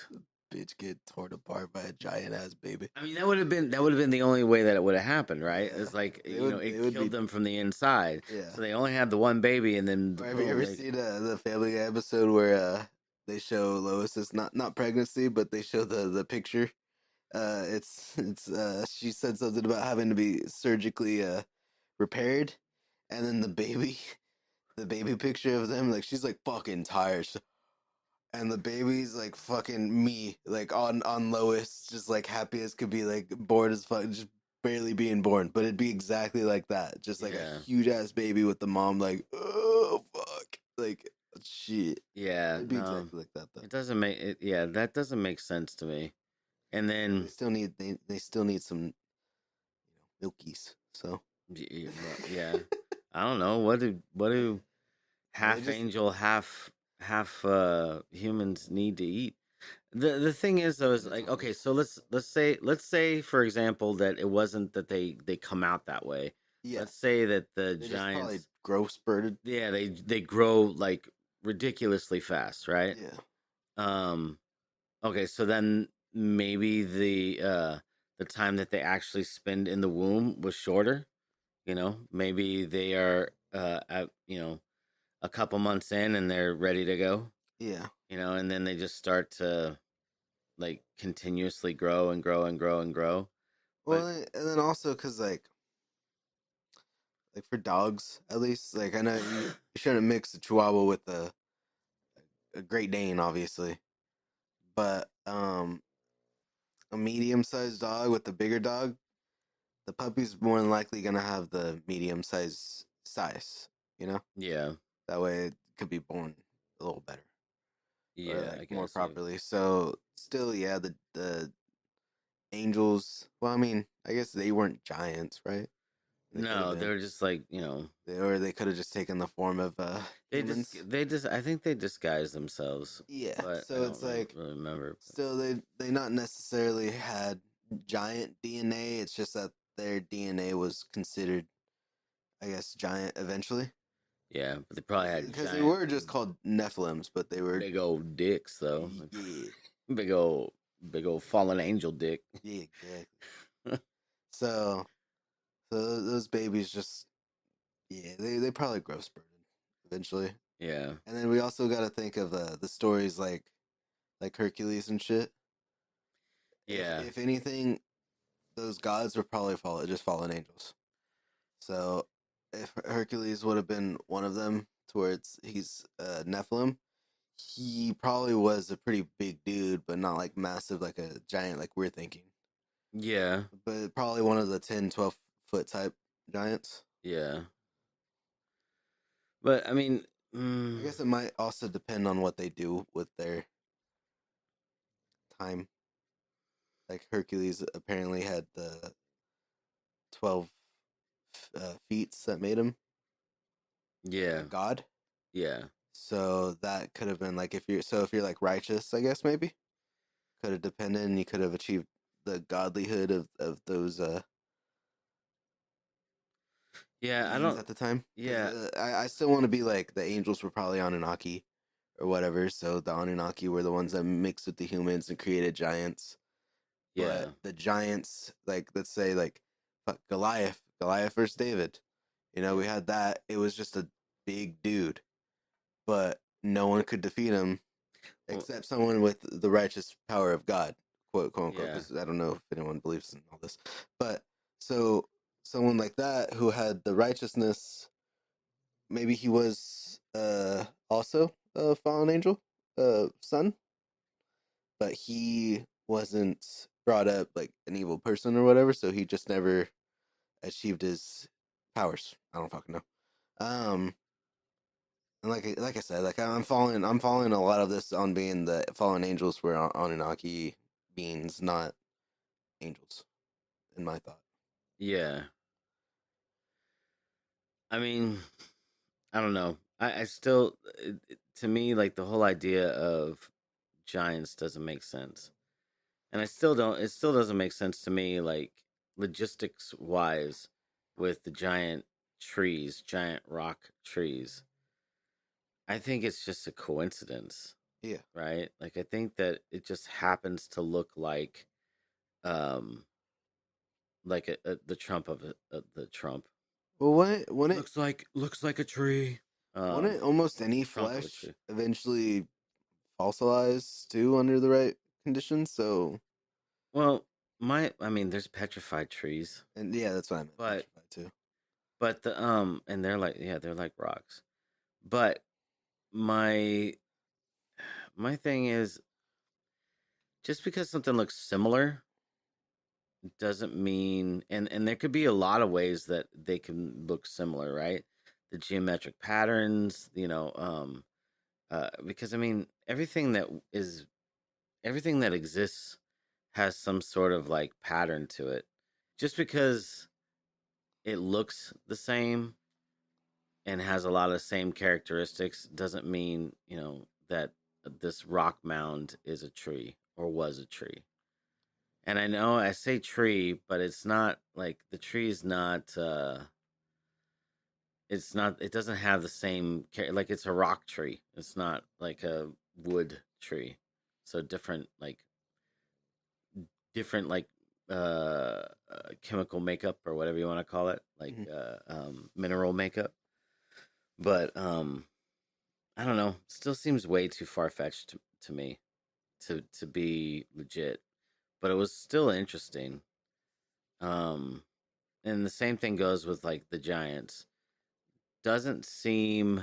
Bitch get torn apart by a giant ass baby. I mean, that would have been the only way that it would have happened, right? Yeah. It's like They would killed be. them from the inside. Yeah. So they only had the one baby, and then Or have you boom, ever seen the Family Guy episode where they show Lois's not pregnancy, but they show the picture. It's she said something about having to be surgically repaired, and then the baby picture of them, like she's like fucking tired, and the baby's like fucking me, like on Lois, just like happy as could be, like bored as fuck, just barely being born, but it'd be exactly like that, just like Yeah. a huge ass baby with the mom like, oh fuck, like shit. Yeah, It'd be no, exactly like that though. it doesn't make it. Yeah, that doesn't make sense to me. And They then, still need they still need some milkies. So yeah, I don't know what do half just angel, half humans need to eat. The thing is though is like, okay, so let's say for example that it wasn't that they come out that way. yeah, Let's say that the they just probably giants, growth spurted. yeah, they grow like ridiculously fast, right? Yeah, Um, okay, so then maybe the time that they actually spend in the womb was shorter. Maybe they are at a couple months in and they're ready to go. yeah. And then they just start to like continuously grow and grow and grow and grow. Well, But and then also because like for dogs at least, like I know you shouldn't mix a Chihuahua with a Great Dane, obviously, but a medium sized dog with a bigger dog, the puppy's more than likely gonna have the medium size. yeah, That way it could be born a little better. Or yeah, I like more guess. Yeah. properly. So still, yeah, the angels. Well, I mean, I guess they weren't giants, right? No, they were just like, they could have just taken the form of humans. I think they disguised themselves. Yeah, But so I it's don't like really remember. still they not necessarily had giant DNA. It's just that their DNA was considered, I guess, giant eventually. Yeah, but they probably had Because they giant, were just called Nephilims, but they were big old dicks though. yeah, Big old fallen angel dick. yeah, exactly. So those babies just they probably growth spurted eventually. Yeah. And then we also got to think of the stories like Hercules and shit. Yeah. If anything, those gods were probably fallen angels. So if Hercules would have been one of them, towards he's Nephilim, he probably was a pretty big dude, but not like massive, like a giant, like we're thinking. Yeah. But probably one of the 10, 12-foot type giants. Yeah. But I mean, I guess it might also depend on what they do with their time. Like Hercules apparently had the 12 feats that made him yeah. a god. Yeah. So that could have been like if you're like righteous, I guess maybe could have depended, and you could have achieved the godlyhood of those Yeah, I beings don't. at the time. 'Cause, Yeah. I still want to be like the angels were probably Anunnaki or whatever. So the Anunnaki were the ones that mixed with the humans and created giants. Yeah. But the giants, like let's say like fuck, Goliath versus David. We had that. It was just a big dude, but no one could defeat him Well, except someone with the righteous power of God, quote unquote. Yeah. Because I don't know if anyone believes in all this, but so someone like that who had the righteousness, maybe he was also a fallen angel, son, but he wasn't brought up like an evil person or whatever, so he just never achieved his powers. I don't fucking know. And like I said, like I'm following a lot of this on being the fallen angels were Anunnaki beings, not angels, in my thought. Yeah. I mean, I don't know. I still, to me, like the whole idea of giants doesn't make sense, and I still don't. It still doesn't make sense to me, like logistics wise, with the giant trees, giant rock trees. I think it's just a coincidence, Yeah. right? Like I think that it just happens to look um, like the trump of the Trump. Well, when it Looks like a tree. wouldn't almost any Trunk of a flesh tree. eventually fossilize too under the right conditions? So, Well, I mean, there's petrified trees, and yeah, that's what I meant. but Petrified too. and they're like, yeah, they're like rocks. But my my thing is, just because something looks similar doesn't mean, and there could be a lot of ways that they can look similar, right? The geometric patterns, because I mean, everything that exists has some sort of like pattern to it. Just because it looks the same and has a lot of the same characteristics doesn't mean, that this rock mound is a tree or was a tree. And I know I say tree, but it's not like the tree is not it doesn't have the same like it's a rock tree. It's not like a wood tree. So different like chemical makeup or whatever you want to call it, like mineral makeup. But I don't know. Still seems way too far fetched to me to be legit. But it was still interesting. Um, and the same thing goes with like the Giants. Doesn't seem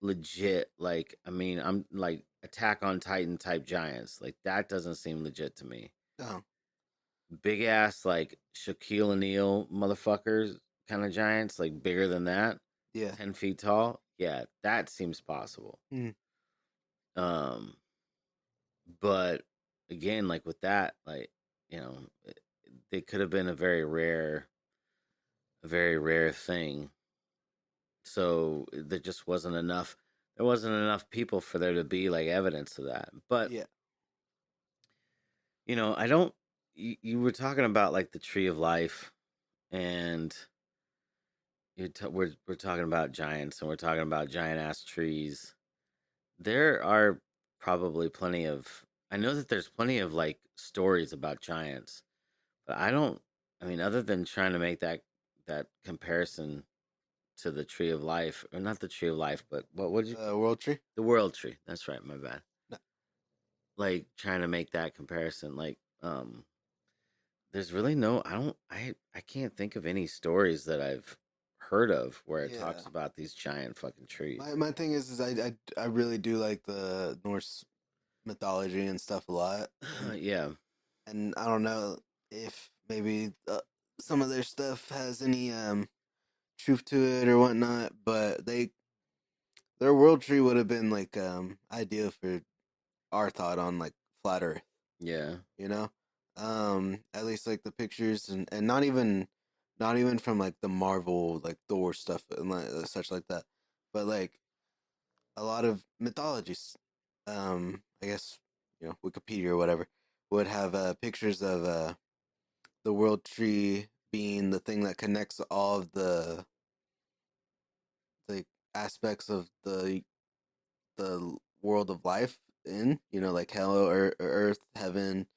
legit. Like I mean, I'm like Attack on Titan type Giants. Like that doesn't seem legit to me. Oh, Big ass like Shaquille O'Neal motherfuckers kind of Giants, like bigger than that, yeah. 10 feet tall. Yeah, that seems possible. Mm. Um, but again, like with that, like they could have been a very rare a very rare thing. So there just wasn't enough. There wasn't enough people for there to be like evidence of that. But Yeah. I don't. You were talking about like the tree of life, and we're talking about giants, and we're talking about giant ass trees. There are probably plenty of. I know that there's plenty of like stories about giants, but I don't. I mean, other than trying to make that comparison to the tree of life, or not the tree of life, but what would you? World Tree. The world tree. That's right. My bad. No. Like trying to make that comparison, like there's really no. I can't think of any stories that I've heard of where it Yeah. talks about these giant fucking trees. My thing is I really do like the Norse mythology and stuff a lot. Yeah. And I don't know if maybe some of their stuff has any truth to it or whatnot, but their world tree would have been like ideal for our thought on like flat Earth. Yeah. You know, at least like the pictures and not even from like the Marvel like Thor stuff and such like that, but like a lot of mythologies. I guess Wikipedia or whatever would have pictures of the world tree being the thing that connects all of the aspects of the world of life in like hell or earth, heaven,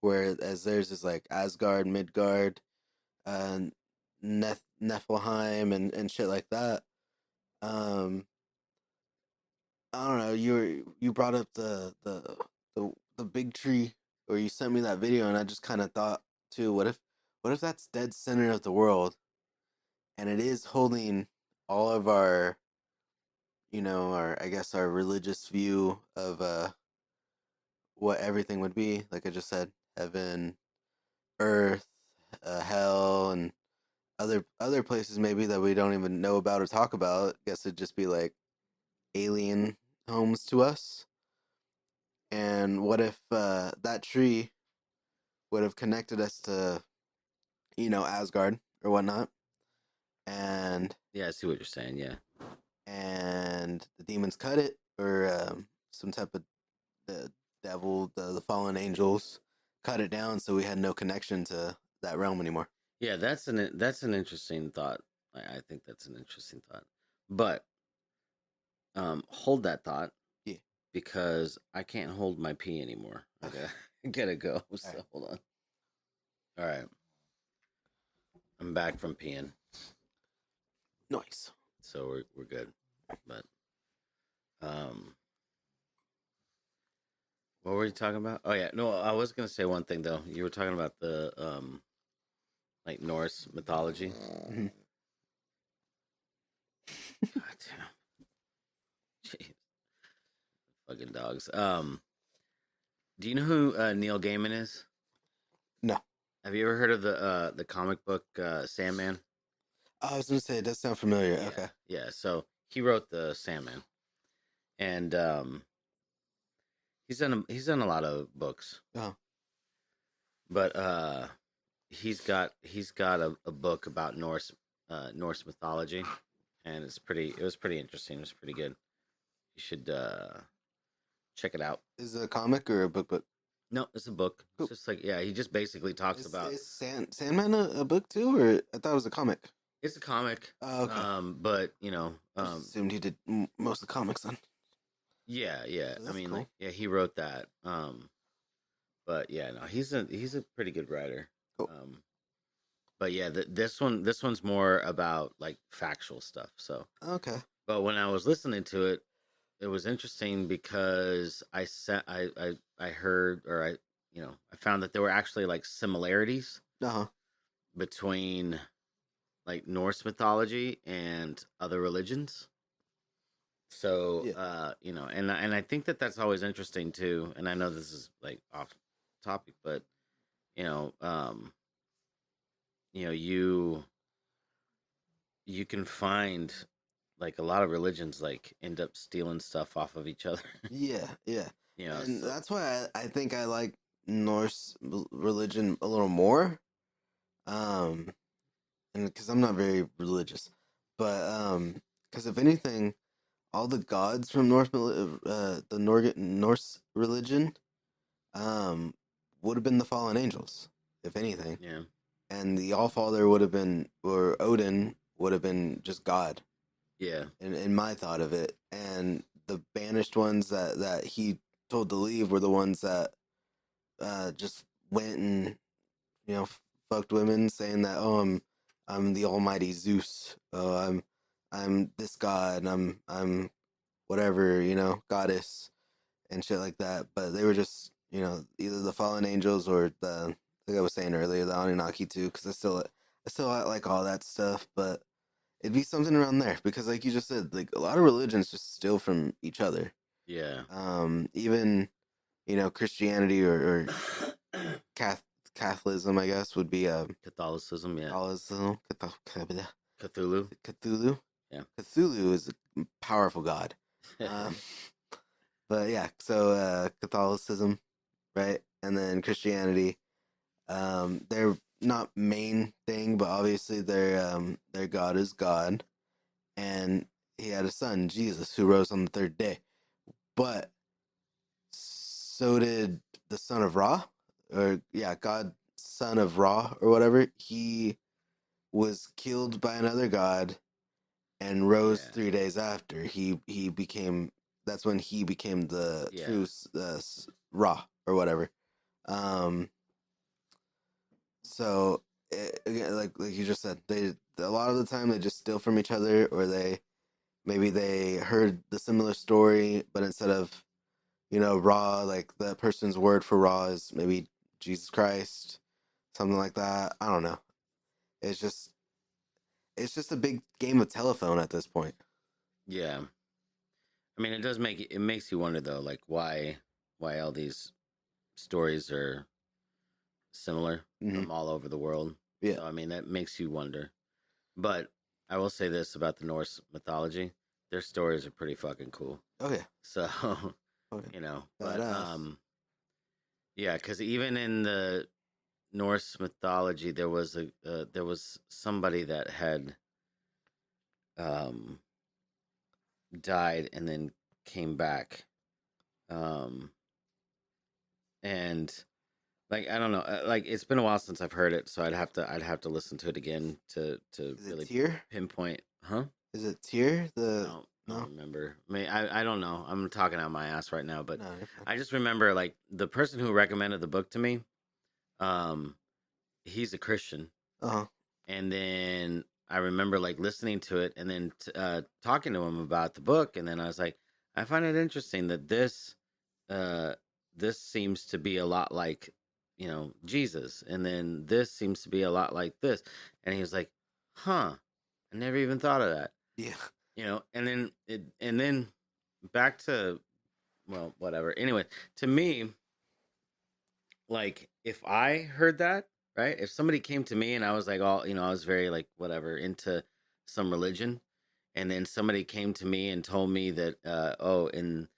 whereas theirs is like Asgard, Midgard, uh, Nephilim and shit like that. Um, I don't know. You brought up the big tree, or you sent me that video, and I just kind of thought too. What if that's dead center of the world, and it is holding all of our, our I guess our religious view of what everything would be. Like I just said, heaven, earth, hell, and other places maybe that we don't even know about or talk about. I guess it'd just be like alien homes to us. And what if that tree would have connected us to, Asgard or whatnot, and Yeah, I see what you're saying. Yeah. and the demons cut it, or some type of the devil, the fallen angels cut it down, so we had no connection to that realm anymore. Yeah, that's an interesting thought. I think that's an interesting thought. But hold that thought. Yeah. Because I can't hold my pee anymore. I gotta go. So right. hold on. All right. I'm back from peeing. Nice. So we're good. But what were you talking about? Oh yeah, no, I was gonna say one thing though. You were talking about the like Norse mythology. Mm-hmm. God damn. Jeez. Fucking dogs. Do you know who Neil Gaiman is? No. Have you ever heard of the comic book Sandman? I was gonna say it does sound familiar. Yeah, Okay. yeah. So he wrote the Sandman, and he's done a lot of books. Oh. But he's got a book about Norse mythology, and it was pretty interesting. It was pretty good. You should check it out. Is it a comic or a book? No, it's a book. Cool. It's just like he just basically talks about. Is Sandman a book too, or I thought it was a comic? It's a comic. Oh, okay. But I assumed he did most of the comics then. Yeah. That's I mean, cool. like, yeah, he wrote that. But yeah, no, he's a pretty good writer. Cool. But yeah, this one's more about like factual stuff. So Okay. but when I was listening to it, it was interesting because I heard, or I found that there were actually like similarities between like Norse mythology and other religions. So yeah. and I think that that's always interesting too. And I know this is like off topic, but you can find like a lot of religions like end up stealing stuff off of each other. Yeah. And So, that's why I think I like Norse religion a little more. and because I'm not very religious, but because if anything, all the gods from the Norse religion, um, would have been the fallen angels, if anything, Yeah. and the Allfather would have been, or Odin would have been just God, Yeah. in my thought of it, and the banished ones that he told to leave were the ones that just went and fucked women, saying that, oh, I'm the Almighty Zeus. Oh, I'm this god. I'm whatever, goddess and shit like that. But they were just, either the fallen angels or like I was saying earlier, the Anunnaki too. Because I still like all that stuff, but it'd be something around there because, like you just said, like a lot of religions just steal from each other. Yeah. Even Christianity or Catholicism, I guess, would be Catholicism, yeah. Catholicism. Cthulhu. Cthulhu. Yeah. Cthulhu is a powerful god. Um, but yeah, so Catholicism, right, and then Christianity. They're not main thing, but obviously their God is God, and he had a son, Jesus, who rose on the third day. But so did the son of Ra, or yeah, God, son of Ra, or whatever. He was killed by another god and rose Yeah. 3 days after. He became. That's when he became the Yeah. true Ra or whatever. Um. So again, like you just said, they a lot of the time they just steal from each other, or maybe they heard the similar story, but instead of Ra, like that person's word for Ra is maybe Jesus Christ, something like that. I don't know. It's just it's just a big game of telephone at this point. Yeah. I mean, it makes you wonder though, like why all these stories are similar Mm-hmm. from all over the world. Yeah. So I mean, that makes you wonder. But I will say this about the Norse mythology: their stories are pretty fucking cool. Oh yeah. So Okay. but Badass. yeah, because even in the Norse mythology, there was somebody that had um died and then came back, um and like I don't know, like it's been a while since I've heard it, so I'd have to listen to it again to Is it really Tyr? pinpoint. Huh? Is it Tyr? I No. don't remember. I don't know. I'm talking out my ass right now, but No, you're fine. I just remember like the person who recommended the book to me. Um, he's a Christian, Uh-huh. and then I remember like listening to it, and then talking to him about the book, and then I was like, I find it interesting that uh, this seems to be a lot like Jesus, and then this seems to be a lot like this, and he was like, huh, I never even thought of that. Yeah. And then back to, well, whatever. Anyway, to me, like if I heard that, right? If somebody came to me and I was like all, I was very like whatever into some religion, and then somebody came to me and told me that oh, in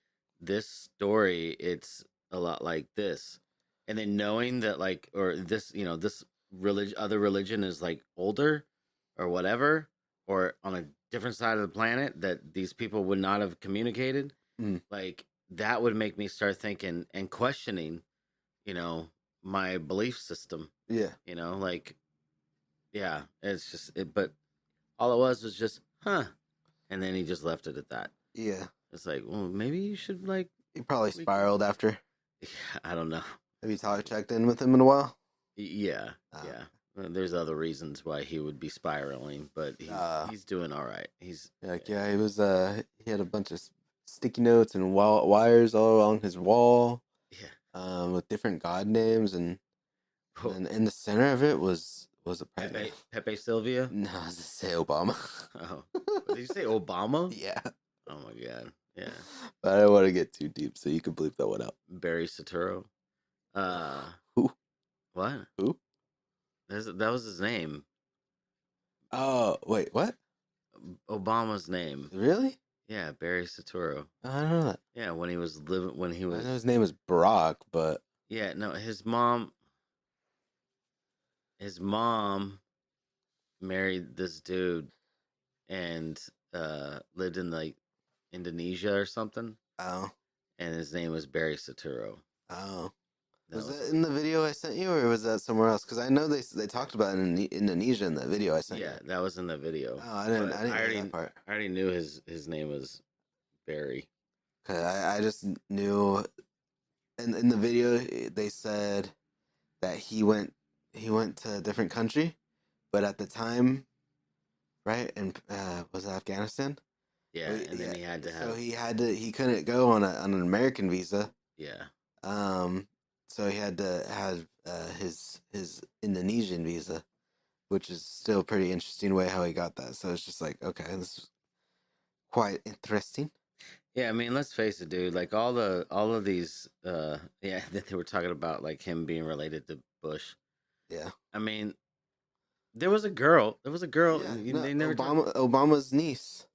this story it's a lot like this. And then knowing that like or this, this other religion is like older or whatever, or on a different side of the planet that these people would not have communicated, Mm. like that would make me start thinking and questioning, you know, my belief system, Yeah. like, yeah, it's just it, but all it was just, huh. And then he just left it at that. Yeah. It's like, well, maybe you should like, He probably tweak spiraled after. I don't know. Have you checked in with him in a while? Yeah, Ah. yeah. There's other reasons why he would be spiraling, but he's doing all right. He's Like, yeah, he was he had a bunch of sticky notes and wires all along his wall, yeah. with different god names, and then in the center of it was a president. Pepe Sylvia. No, I was to say Obama. Oh, did you say Obama? Yeah. Oh my god. Yeah. But I don't want to get too deep, so you can bleep that one out. Barry Soetoro. Who? What? Who? That was his name. Oh, wait, what? Obama's name. Really? Yeah, Barry Soetoro. I don't know that. Yeah, when he was I know his name is Barack, but yeah, no, his mom married this dude and lived in like Indonesia or something, Oh, and his name was Barry Saturo. oh. That Was was that in the video I sent you, or was that somewhere else? Because I know they talked about it in Indonesia in that video I sent you. yeah, that was in the video. Oh, I didn't But hear that part. I already knew his name was Barry. Cause I just knew in the video they said that he went to a different country, but at the time, right? And was it Afghanistan? Yeah, and then he had to have he couldn't go on an American visa. yeah. So he had to have his Indonesian visa, which is still a pretty interesting way how he got that. So it's just like, okay, this is quite interesting. Yeah, I mean, let's face it, dude. Like all of these, yeah, that they were talking about, like him being related to Bush. Yeah. I mean, there was a girl. Yeah, They never Obama's niece.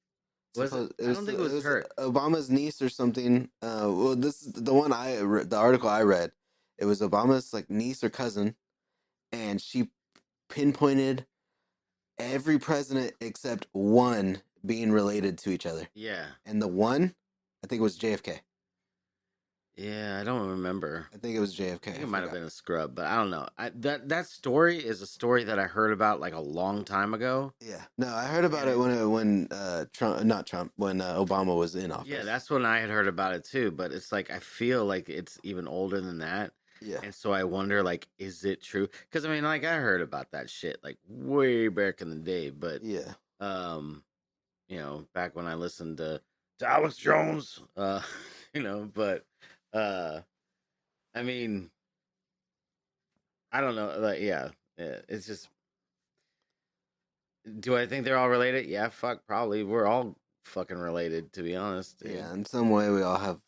was it? I don't think it was her. Obama's niece or something. Well, this is the one the article I read. It was Obama's like niece or cousin, and she pinpointed every president except one being related to each other. Yeah, And the one, I think it was JFK. yeah. I don't remember. I think it was JFK. I think it might have been a scrub, but I don't know. That story is a story that I heard about like a long time ago. Yeah. No, I heard about it when Obama was in office. Yeah, that's when I had heard about it too. But it's like I feel like it's even older than that. Yeah. And so I wonder, like, is it true? Because I mean, like, I heard about that shit like way back in the day. But Yeah. you know, back when I listened to Alex Jones, you know, but I mean, I don't know, like, yeah, it's just. Do I think they're all related? Yeah, fuck, probably. We're all fucking related, to be honest. Dude. Yeah. In some way, we all have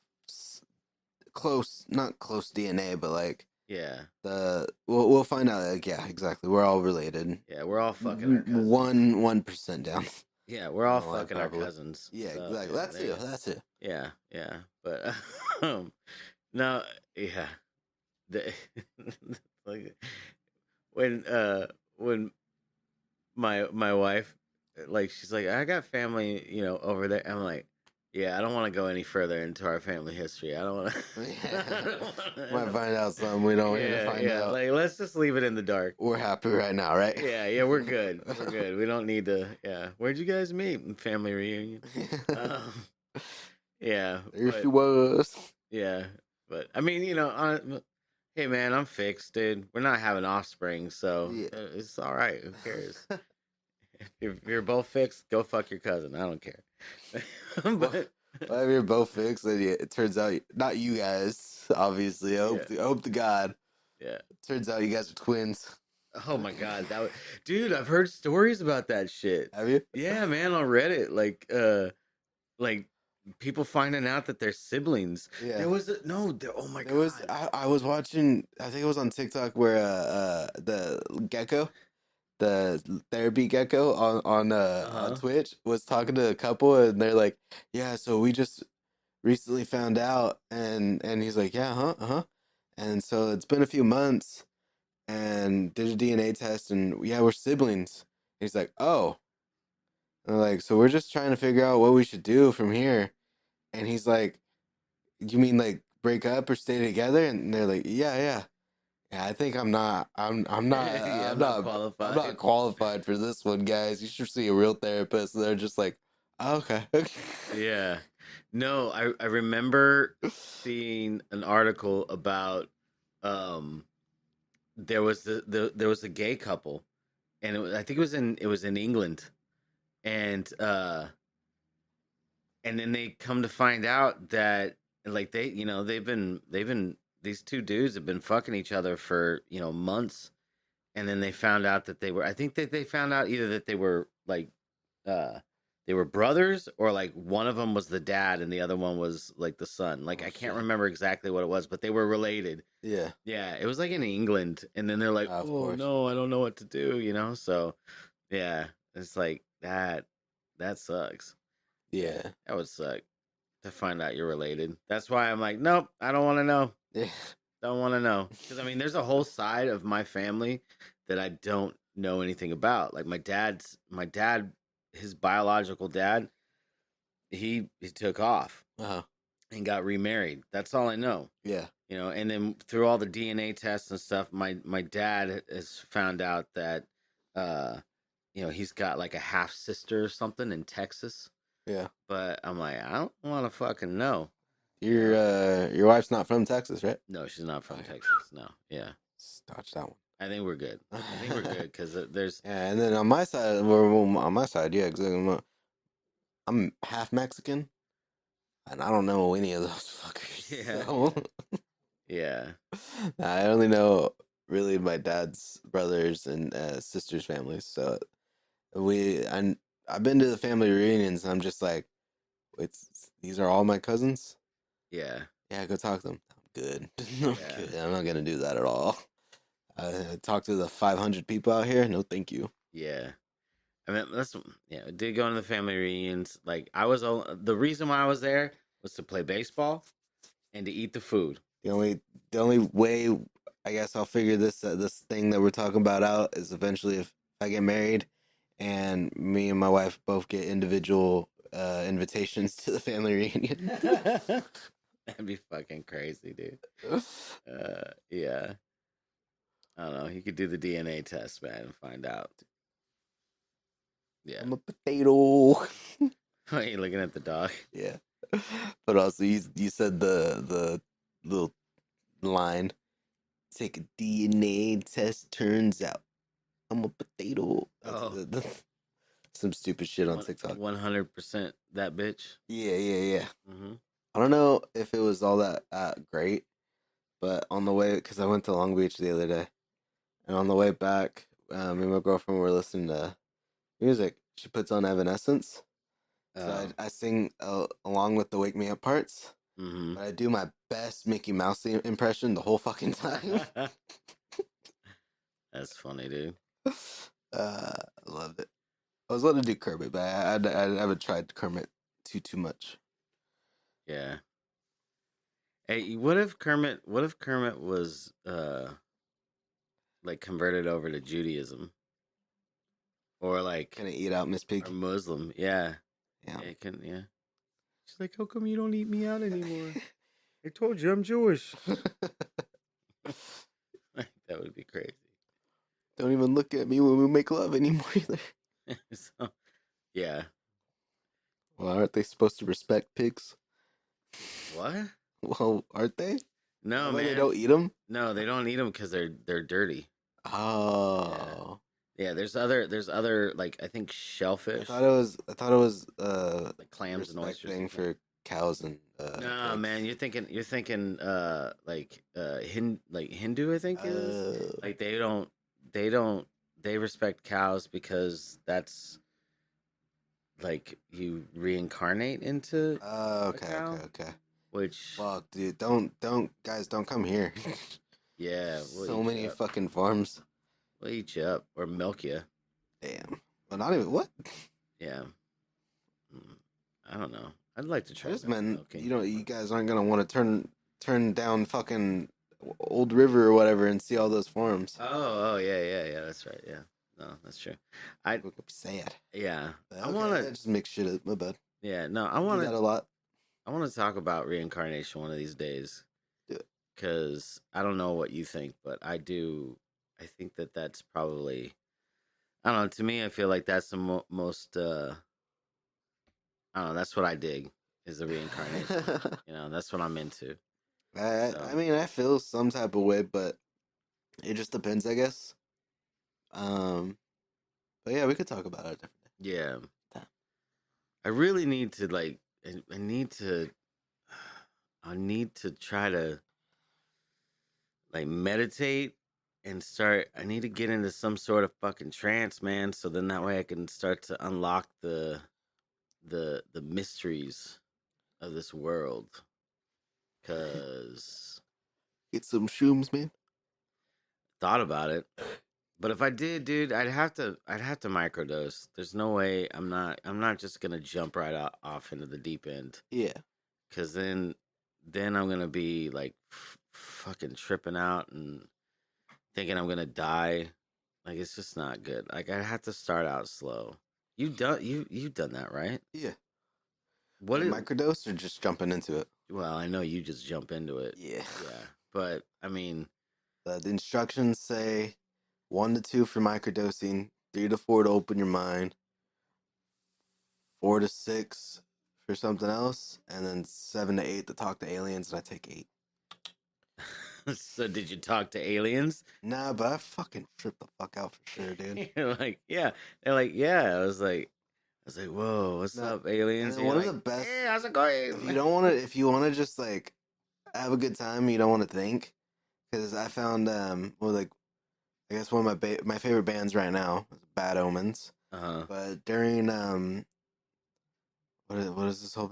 not close DNA, but like Yeah. we'll find out. Like, yeah, exactly. We're all related. Yeah, we're all fucking our cousins. 1% down. Yeah, we're all No, I fucking our probably- cousins. Yeah, So, exactly. yeah, That's there you it. go. That's it. Yeah, yeah, but no, yeah, the, like when my wife, like, she's like, I got family, you know, over there. I'm like, yeah, I don't want to go any further into our family history. I don't want to. Might find out something we don't need to find out. Like, let's just leave it in the dark. We're happy right now, right? Yeah, we're good. We're good. We don't need to. Yeah, where'd you guys meet? Family reunion. Yeah, There but- she was. yeah, but I mean, you know, hey man, I'm fixed, dude. We're not having offspring, so Yeah. it's all right. Who cares? If you're both fixed, go fuck your cousin. I don't care. But Well, if you're both fixed, then yeah, it turns out not you guys. Obviously, I hope to God. yeah. It turns out you guys are twins. Oh my god, dude, I've heard stories about that shit. Have you? Yeah, man, on Reddit, like people finding out that they're siblings. Yeah. There was oh my god. There was. I was watching. I think it was on TikTok where the gecko, the therapy gecko on Uh-huh. Twitch was talking to a couple and they're like, yeah, so we just recently found out and he's like, yeah, huh, and so it's been a few months and did a DNA test and yeah, we're siblings. And he's like, oh, and they're like, so we're just trying to figure out what we should do from here. And he's like, you mean like break up or stay together? And they're like, yeah. Yeah, I think I'm not Yeah, I'm not qualified. I'm not qualified for this one, guys. You should see a real therapist. And they're just like, oh, okay. Yeah. No, I remember seeing an article about there was there was a gay couple and I think it was in England and then they come to find out that like they, you know, they've been these two dudes have been fucking each other for, you know, months, and then they found out that I think that they found out either that they were like they were brothers or like one of them was the dad and the other one was like the son. Like, Oh, I can't shit. remember exactly what it was, but they were related. Yeah. Yeah, it was like in England, and then they're like, Of "Oh course. no, I don't know what to do," you know. So, yeah, it's like that sucks. Yeah. That would suck to find out you're related. That's why I'm like, nope, I don't want to know. Yeah. Don't want to know, because I mean, there's a whole side of my family that I don't know anything about. Like my dad, his biological dad, he took off Uh-huh. and got remarried. That's all I know. Yeah. And then through all the DNA tests and stuff, my dad has found out that, he's got like a half sister or something in Texas. Yeah. But I'm like, I don't want to fucking know. Your wife's not from Texas, right? No, she's not from Okay. Texas. No, yeah. Dodge that one. I think we're good. Because there's. Yeah, and then on my side, yeah, exactly. I'm half Mexican, and I don't know any of those fuckers. Yeah. So. Yeah. I only know really my dad's brothers and sisters' families. So I've been to the family reunions, and I'm just like, these are all my cousins. Yeah. Yeah, go talk to them. I'm good. Yeah. Good. I'm not gonna do that at all. Talk to the 500 people out here. No, thank you. Yeah. I mean, I did go to the family reunions. Like, the reason why I was there was to play baseball and to eat the food. The only way I guess I'll figure this thing that we're talking about out is eventually if I get married and me and my wife both get individual invitations to the family reunion. That'd be fucking crazy, dude. Yeah. I don't know. You could do the DNA test, man, and find out. Yeah. I'm a potato. Are you looking at the dog? Yeah. But also you said the little line. Take a DNA test, turns out I'm a potato. Some stupid shit on TikTok. 100% that bitch. Yeah. Mm-hmm. I don't know if it was all that great, but on the way, because I went to Long Beach the other day, and on the way back, me and my girlfriend were listening to music. She puts on Evanescence. So I sing along with the Wake Me Up parts, but I do my best Mickey Mouse impression the whole fucking time. That's funny, dude. I loved it. I was wanting to do Kermit, but I haven't tried Kermit too much. Yeah. Hey, what if Kermit was like converted over to Judaism? Or like Can I eat out Miss Piggy? or Muslim? Yeah. Yeah. Yeah. She's like, how come you don't eat me out anymore? I told you I'm Jewish. That would be crazy. Don't even look at me when we make love anymore either. So, yeah. Well, aren't they supposed to respect pigs? What? Well, aren't they? No, Why man. they don't eat them? No, they don't eat them because they're dirty. Oh. Yeah. There's other like I think shellfish. I thought it was like clams and respect oysters. thing for cows and No, pigs. man, you're thinking like Hindu, I think is. Like they respect cows because that's like you reincarnate into okay, a cow, okay. which Fuck, dude, don't guys, don't come here. yeah, So many fucking farms. We'll eat you up or milk you. Damn. Well, not even what? Yeah. I don't know. I'd like to try. I just meant, milking. you guys aren't gonna want to turn down fucking Old River or whatever and see all those farms. Oh yeah. That's right. Yeah. No, that's true. I'd be sad. Yeah. But I want to just make shit up. My bad. Yeah. No, I Do want that to. a lot. I want to talk about reincarnation one of these days. Do it. Because I don't know what you think, but I do. I think that's probably. I don't know. To me, I feel like that's the most. I don't know. That's what I dig is the reincarnation. That's what I'm into. I mean, I feel some type of way, but it just depends, I guess. But yeah, we could talk about it a different day. Yeah. I really need to like. I need to try to like meditate and start. I need to get into some sort of fucking trance, man. So then that way I can start to unlock the mysteries of this world. Cause Get some shrooms, man. thought about it, but if I did, dude, I'd have to microdose. There's no way I'm not just gonna jump right off into the deep end. Yeah. Cause then I'm gonna be like fucking tripping out and thinking I'm gonna die Like it's just not good. Like I have to start out slow. You've done that, right? Yeah. What Like is, microdose or just jumping into it? well, I know you just jump into it. Yeah. Yeah. But I mean, The instructions say 1 to 2 for microdosing, 3 to 4 to open your mind, 4 to 6 for something else, and then 7 to 8 to talk to aliens, and I take 8. so did you talk to aliens? Nah, but I fucking tripped the fuck out for sure, dude. You're like, yeah. They're like, yeah. I was like, whoa, what's No, up, and aliens? then And you're one of like, the best, hey, how's it if you want to just like have a good time, you don't want to think, because I found well, like I guess one of my favorite bands right now is Bad Omens, Uh-huh. but during what is this whole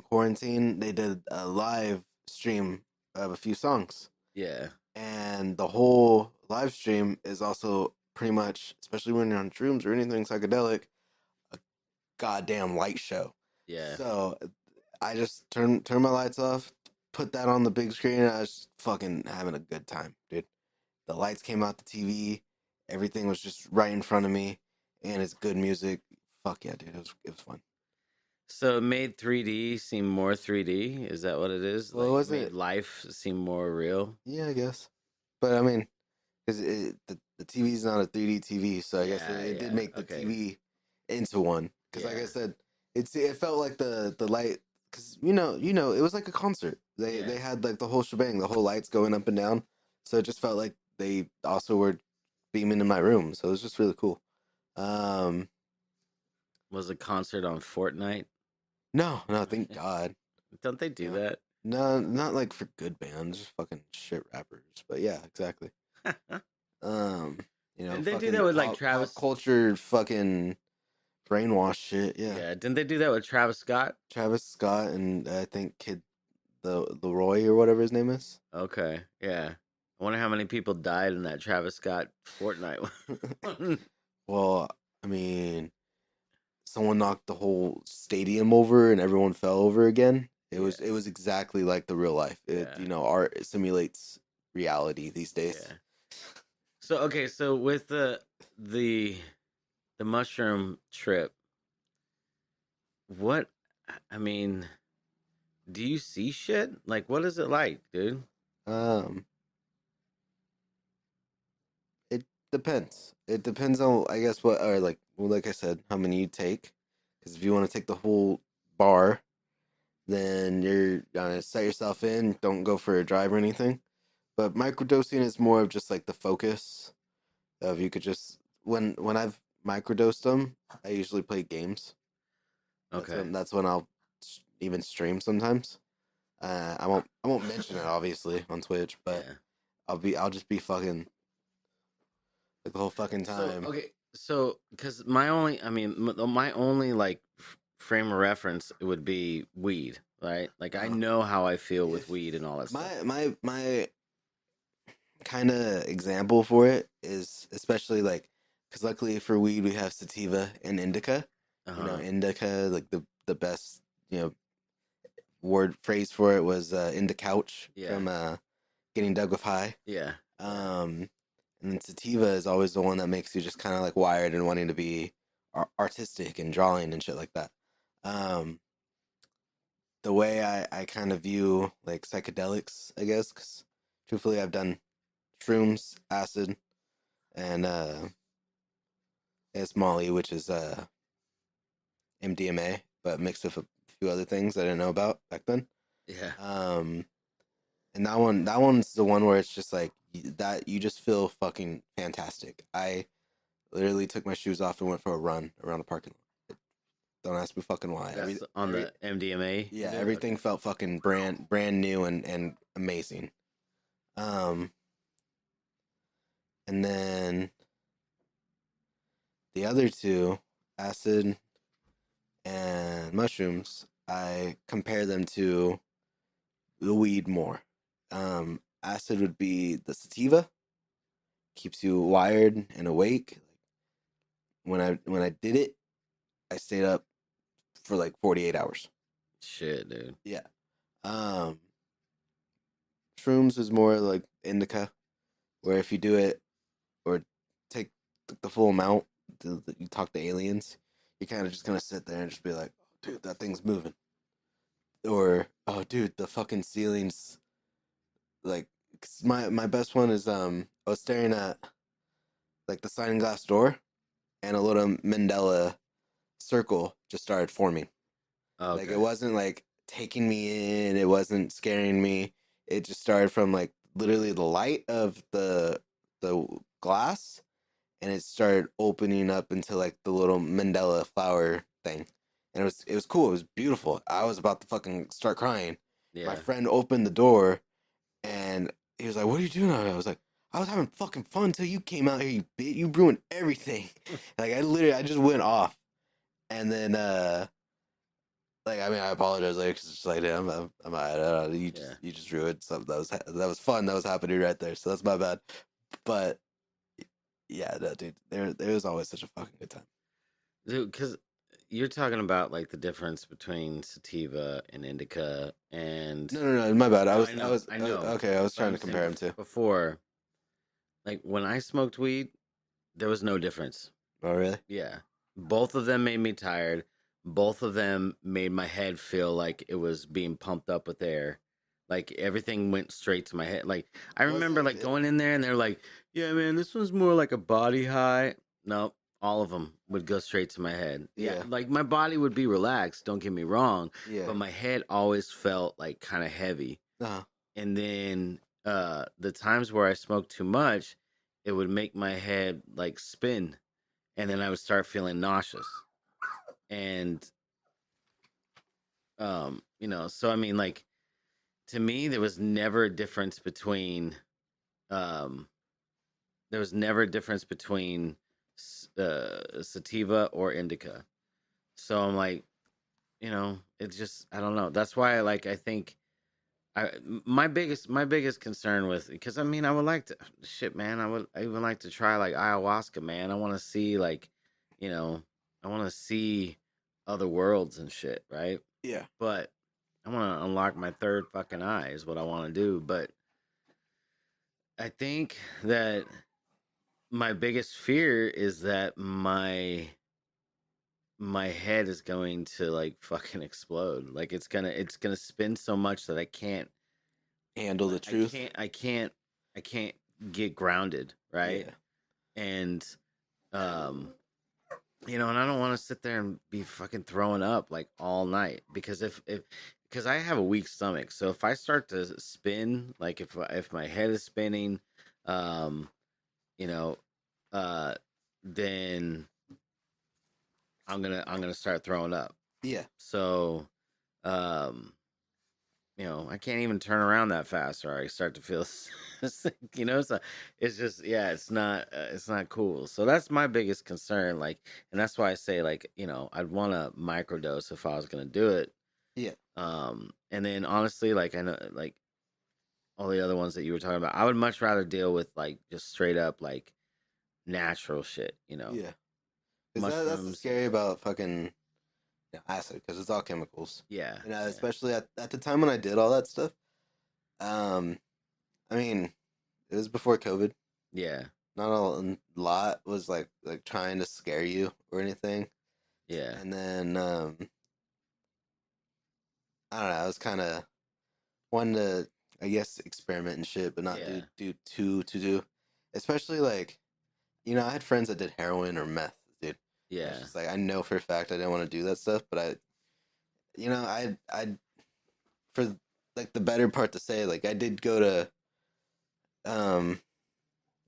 quarantine, they did a live stream of a few songs, Yeah. and the whole live stream is also pretty much, especially when you're on shrooms or anything psychedelic, a goddamn light show. Yeah. So I just turn my lights off, put that on the big screen, and I was fucking having a good time, dude. The lights came out the TV, everything was just right in front of me, and it's good music. Fuck yeah, dude, it was fun. So it made 3D seem more 3D. Is that what it is? Well, it Like it wasn't. made life seem more real. Yeah, I guess. But I mean, because the TV's not a 3D TV, so I guess Yeah. it did Yeah. make the Okay. TV into one. Because like I Yeah. said, it felt like the light. Because it was like a concert. They Yeah. they had like the whole shebang, the whole lights going up and down. So it just felt like they also were beaming in my room. So it was just really cool. Um, Was a concert on Fortnite? no, thank God. Don't they do Yeah. that? No, not like for good bands, just fucking shit rappers. But yeah, exactly. Um, Didn't they do fucking that with like pop Travis? culture, fucking brainwash shit. Yeah, Yeah. Didn't they do that with Travis Scott? Travis Scott and I think Kid the Roy or whatever his name is. Okay. Yeah. I wonder how many people died in that Travis Scott Fortnite one. Well, I mean, someone knocked the whole stadium over and everyone fell over again. It was exactly like the real life. Yeah. Art simulates reality these days. Yeah. So okay, so with the the mushroom trip, what I mean, do you see shit? Like what is it like, dude? Um, it depends. It depends on, I guess, what, or like, well, like I said, how many you take. Because if you want to take the whole bar, then you're gonna set yourself in. Don't go for a drive or anything. But microdosing is more of just like the focus of, you could just, when I've microdosed them, I usually play games. Okay. That's when I'll even stream sometimes. I won't mention it obviously on Twitch, but Yeah. I'll just be fucking like the whole fucking So time. okay, so because my only, I mean, my only like frame of reference would be weed, right? Like I Uh, know how I feel with if weed and all that stuff. my kind of example for it is, especially like, because luckily for weed we have sativa and indica. Uh-huh. Indica, like the best word phrase for it was in the couch Yeah. from Getting Dug with High. Yeah. And then sativa is always the one that makes you just kind of like wired and wanting to be artistic and drawing and shit like that. The way I kind of view like psychedelics, I guess, because truthfully I've done shrooms, acid, and it's Molly, which is MDMA, but mixed with a few other things I didn't know about back then. Yeah. And that one's the one where it's just like that you just feel fucking fantastic. I literally took my shoes off and went for a run around the parking lot. Don't ask me fucking why. That's on the MDMA. Yeah, you did? everything Okay. felt fucking brand new and amazing. And then the other two, acid and mushrooms, I compare them to the weed more. Acid would be the sativa, keeps you wired and awake. When I did it, I stayed up for like 48 hours. Shit, dude. Yeah. Shrooms is more like indica, where if you do it or take the full amount, you talk to aliens, you kind of just gonna sit there and just be like, dude, that thing's moving, or oh, dude, the fucking ceiling's like. 'Cause my best one is I was staring at like the sliding glass door, and a little Mandela circle just started forming. Like Okay. it wasn't like taking me in, it wasn't scaring me. It just started from like literally the light of the glass, and it started opening up into like the little Mandela flower thing. And it was cool. It was beautiful. I was about to fucking start crying. My Yeah. friend opened the door, and he was like, "What are you doing out here?" I was like, "I was having fucking fun till you came out here. You bit. You ruined everything." Like I just went off, and then like I mean I apologize like 'cause it's just like damn you just ruined something that was fun that was happening right there, so that's my bad. But yeah, no, dude, there was always such a fucking good time. Dude, because you're talking about like the difference between sativa and indica, and No, my bad. no, I know, I know. Okay. I was But trying I'm to saying compare them to. before, like when I smoked weed, there was no difference. Oh really? Yeah, both of them made me tired. Both of them made my head feel like it was being pumped up with air. Like everything went straight to my head. Like I Was remember like it? going in there and they're like, "Yeah, man, this one's more like a body high." No, all of them would go straight to my head. Yeah, Yeah. like my body would be relaxed. Don't get me wrong, Yeah. but my head always felt like kind of heavy. Uh-huh. And then the times where I smoked too much, it would make my head like spin, and then I would start feeling nauseous. And so I mean, like to me, um, there was never a difference between sativa or indica. So I'm like, it's just I don't know. That's why I think my biggest concern with because I mean I would like to shit man I even like to try like ayahuasca, man. I want to see like, you know, I want to see other worlds and shit, right? Yeah. But I want to unlock my third fucking eye is what I want to do. But I think that my biggest fear is that my head is going to like fucking explode. Like it's gonna spin so much that I can't Handle the like, truth. I can't get grounded, right? Yeah. And um and I don't want to sit there and be fucking throwing up like all night because if because I have a weak stomach. So if I start to spin, like if my head is spinning, um you know, uh then I'm gonna start throwing up. Yeah. So um I can't even turn around that fast, or I start to feel sick. So it's just, yeah, it's not cool. So that's my biggest concern. Like, and that's why I say, like, I'd want to microdose if I was gonna do it. Yeah. And then honestly, like I know, like all the other ones that you were talking about, I would much rather deal with like just straight up like natural shit. Yeah. That's Mushrooms. scary about fucking acid because it's all chemicals. Yeah. And Yeah. especially at the time when I did all that stuff, um, I mean, it was before COVID. Yeah. Not a lot was like trying to scare you or anything. Yeah. And then I don't know. I was kind of wanting to, I guess, experiment and shit, but not Yeah. do too to do. Especially like, I had friends that did heroin or meth, dude. Yeah. It's just like I know for a fact I didn't want to do that stuff, but I for like the better part to say, like I did go to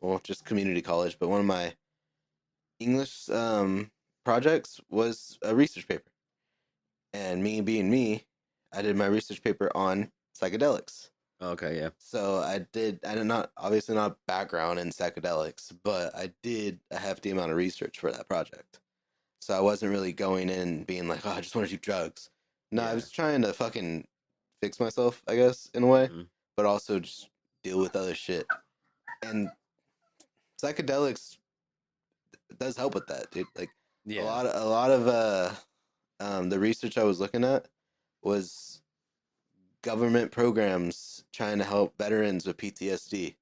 well, just community college, but one of my English projects was a research paper. And me being me, I did my research paper on psychedelics. Okay. Yeah. So I did not obviously not background in psychedelics, but I did a hefty amount of research for that project. So I wasn't really going in being like, oh, I just want to do drugs. No, I Yeah. was trying to fucking fix myself, I guess, in a way, Mhm. but also just deal with other shit. And psychedelics does help with that, dude. Like Yeah. a lot of the research I was looking at was government programs trying to help veterans with PTSD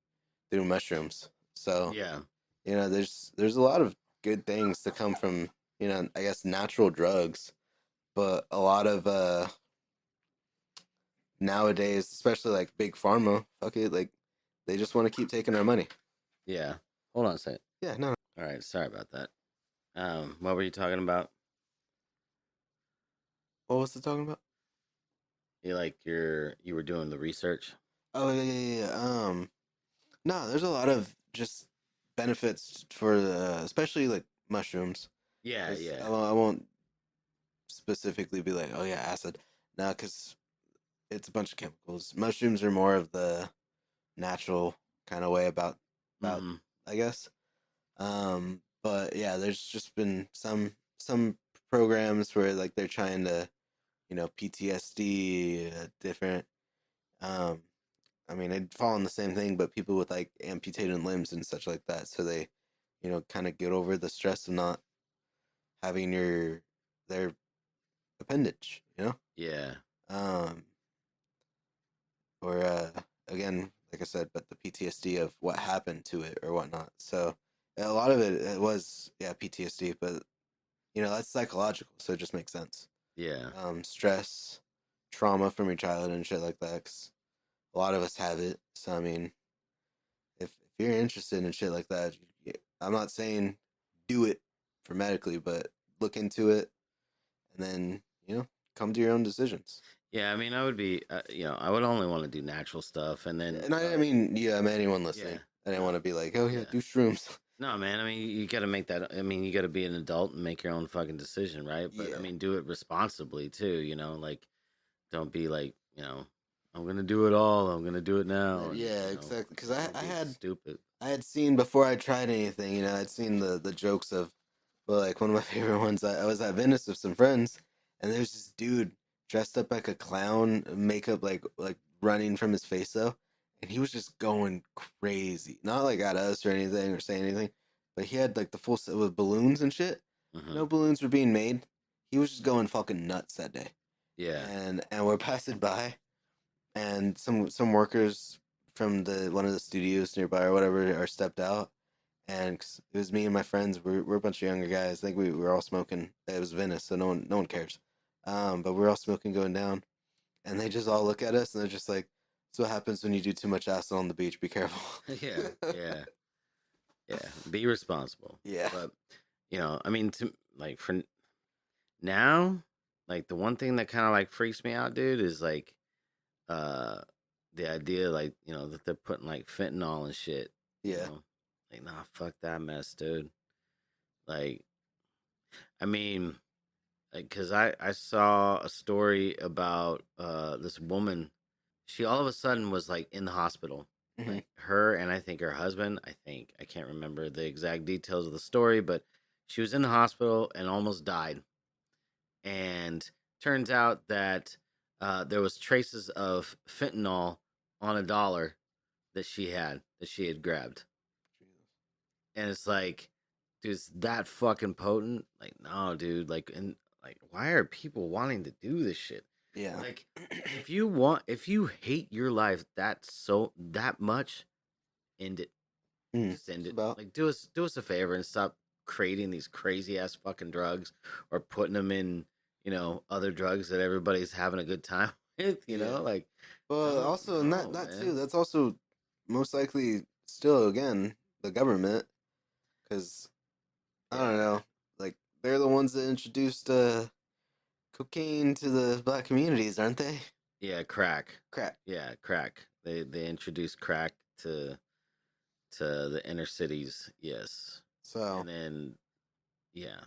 through mushrooms. So Yeah. you know, there's a lot of good things to come from, you know, I guess natural drugs, but a lot of nowadays, especially like big pharma, fuck it, like they just want to keep taking our money. Yeah. Hold on a second. Yeah, no. All right. Sorry about that. What were you talking about? What was it talking about? You were doing the research. Oh yeah. No, there's a lot of just benefits for especially like mushrooms. Yeah, 'Cause yeah. I won't specifically be like, oh yeah, acid. No, because it's a bunch of chemicals. Mushrooms are more of the natural kind of way about Mm-hmm. I guess. But yeah, there's just been some programs where like they're trying to, you know, PTSD, different. Um, I mean, it'd fall in the same thing, but people with like amputated limbs and such like that, so they, you know, kind of get over the stress of not having their appendage, you know. Yeah. Um, or again, like I said, but the PTSD of what happened to it or whatnot. So a lot of it was PTSD, but you know that's psychological, so it just makes sense. Yeah. Stress, trauma from your childhood and shit like that. 'Cause a lot of us have it. So I mean, if you're interested in shit like that, I'm not saying do it for medically, but look into it and then you know come to your own decisions. Yeah, I mean, I would be, I would only want to do natural stuff, and then, And I didn't mean yeah, I mean anyone listening. yeah, I didn't no, want to be like, oh yeah, yeah, do shrooms. no, man. I mean, you got to make that. I mean, you got to be an adult and make your own fucking decision, right? But I Yeah. mean, do it responsibly too. Like, don't be like, I'm gonna do it all. I'm gonna do it now, and Yeah, exactly. Because don't be stupid. I had seen before I tried anything, you know, I'd seen the jokes of, well, like one of my favorite ones. I was at Venice with some friends, and there's this dude dressed up like a clown, makeup like running from his face though, and he was just going crazy. Not like at us or anything or saying anything, but he had like the full set with balloons and shit. Hmm. No balloons were being made. He was just going fucking nuts that day, Yeah, and we're passing by and some workers from the one of the studios nearby or whatever are stepped out, and 'cause it was me and my friends. We're a bunch of younger guys. I think we were all smoking. It was Venice, so no one cares. But we're all smoking going down, and they just all look at us and they're just like, "That's what happens when you do too much acid on the beach. Be careful." yeah, yeah, yeah. Be responsible. Yeah. But I mean, for now, like the one thing that kind of like freaks me out, dude, is like uh the idea like that they're putting like fentanyl and shit. Yeah. Like nah, fuck that mess, dude. Like, I mean, like, cause I saw a story about this woman. She all of a sudden was like in the hospital, Hmm. like her and I think her husband. I can't remember the exact details of the story, but she was in the hospital and almost died. And turns out that there was traces of fentanyl on a dollar that she had grabbed, and it's like, dude, is that fucking potent? Like, no, dude. Like, and like, why are people wanting to do this shit? Yeah. Like, if you hate your life that much, end it. Just end It's it. about Like, do us a favor and stop creating these crazy ass fucking drugs or putting them in, other drugs that everybody's having a good time with. yeah. Like, But don't also, and no, that too. man. That's also most likely still again the government, because I Yeah, don't know. Like they're the ones that introduced cocaine to the black communities, aren't they? yeah, crack. Crack. Yeah, crack. They introduced crack to the inner cities. Yes, So and then yeah,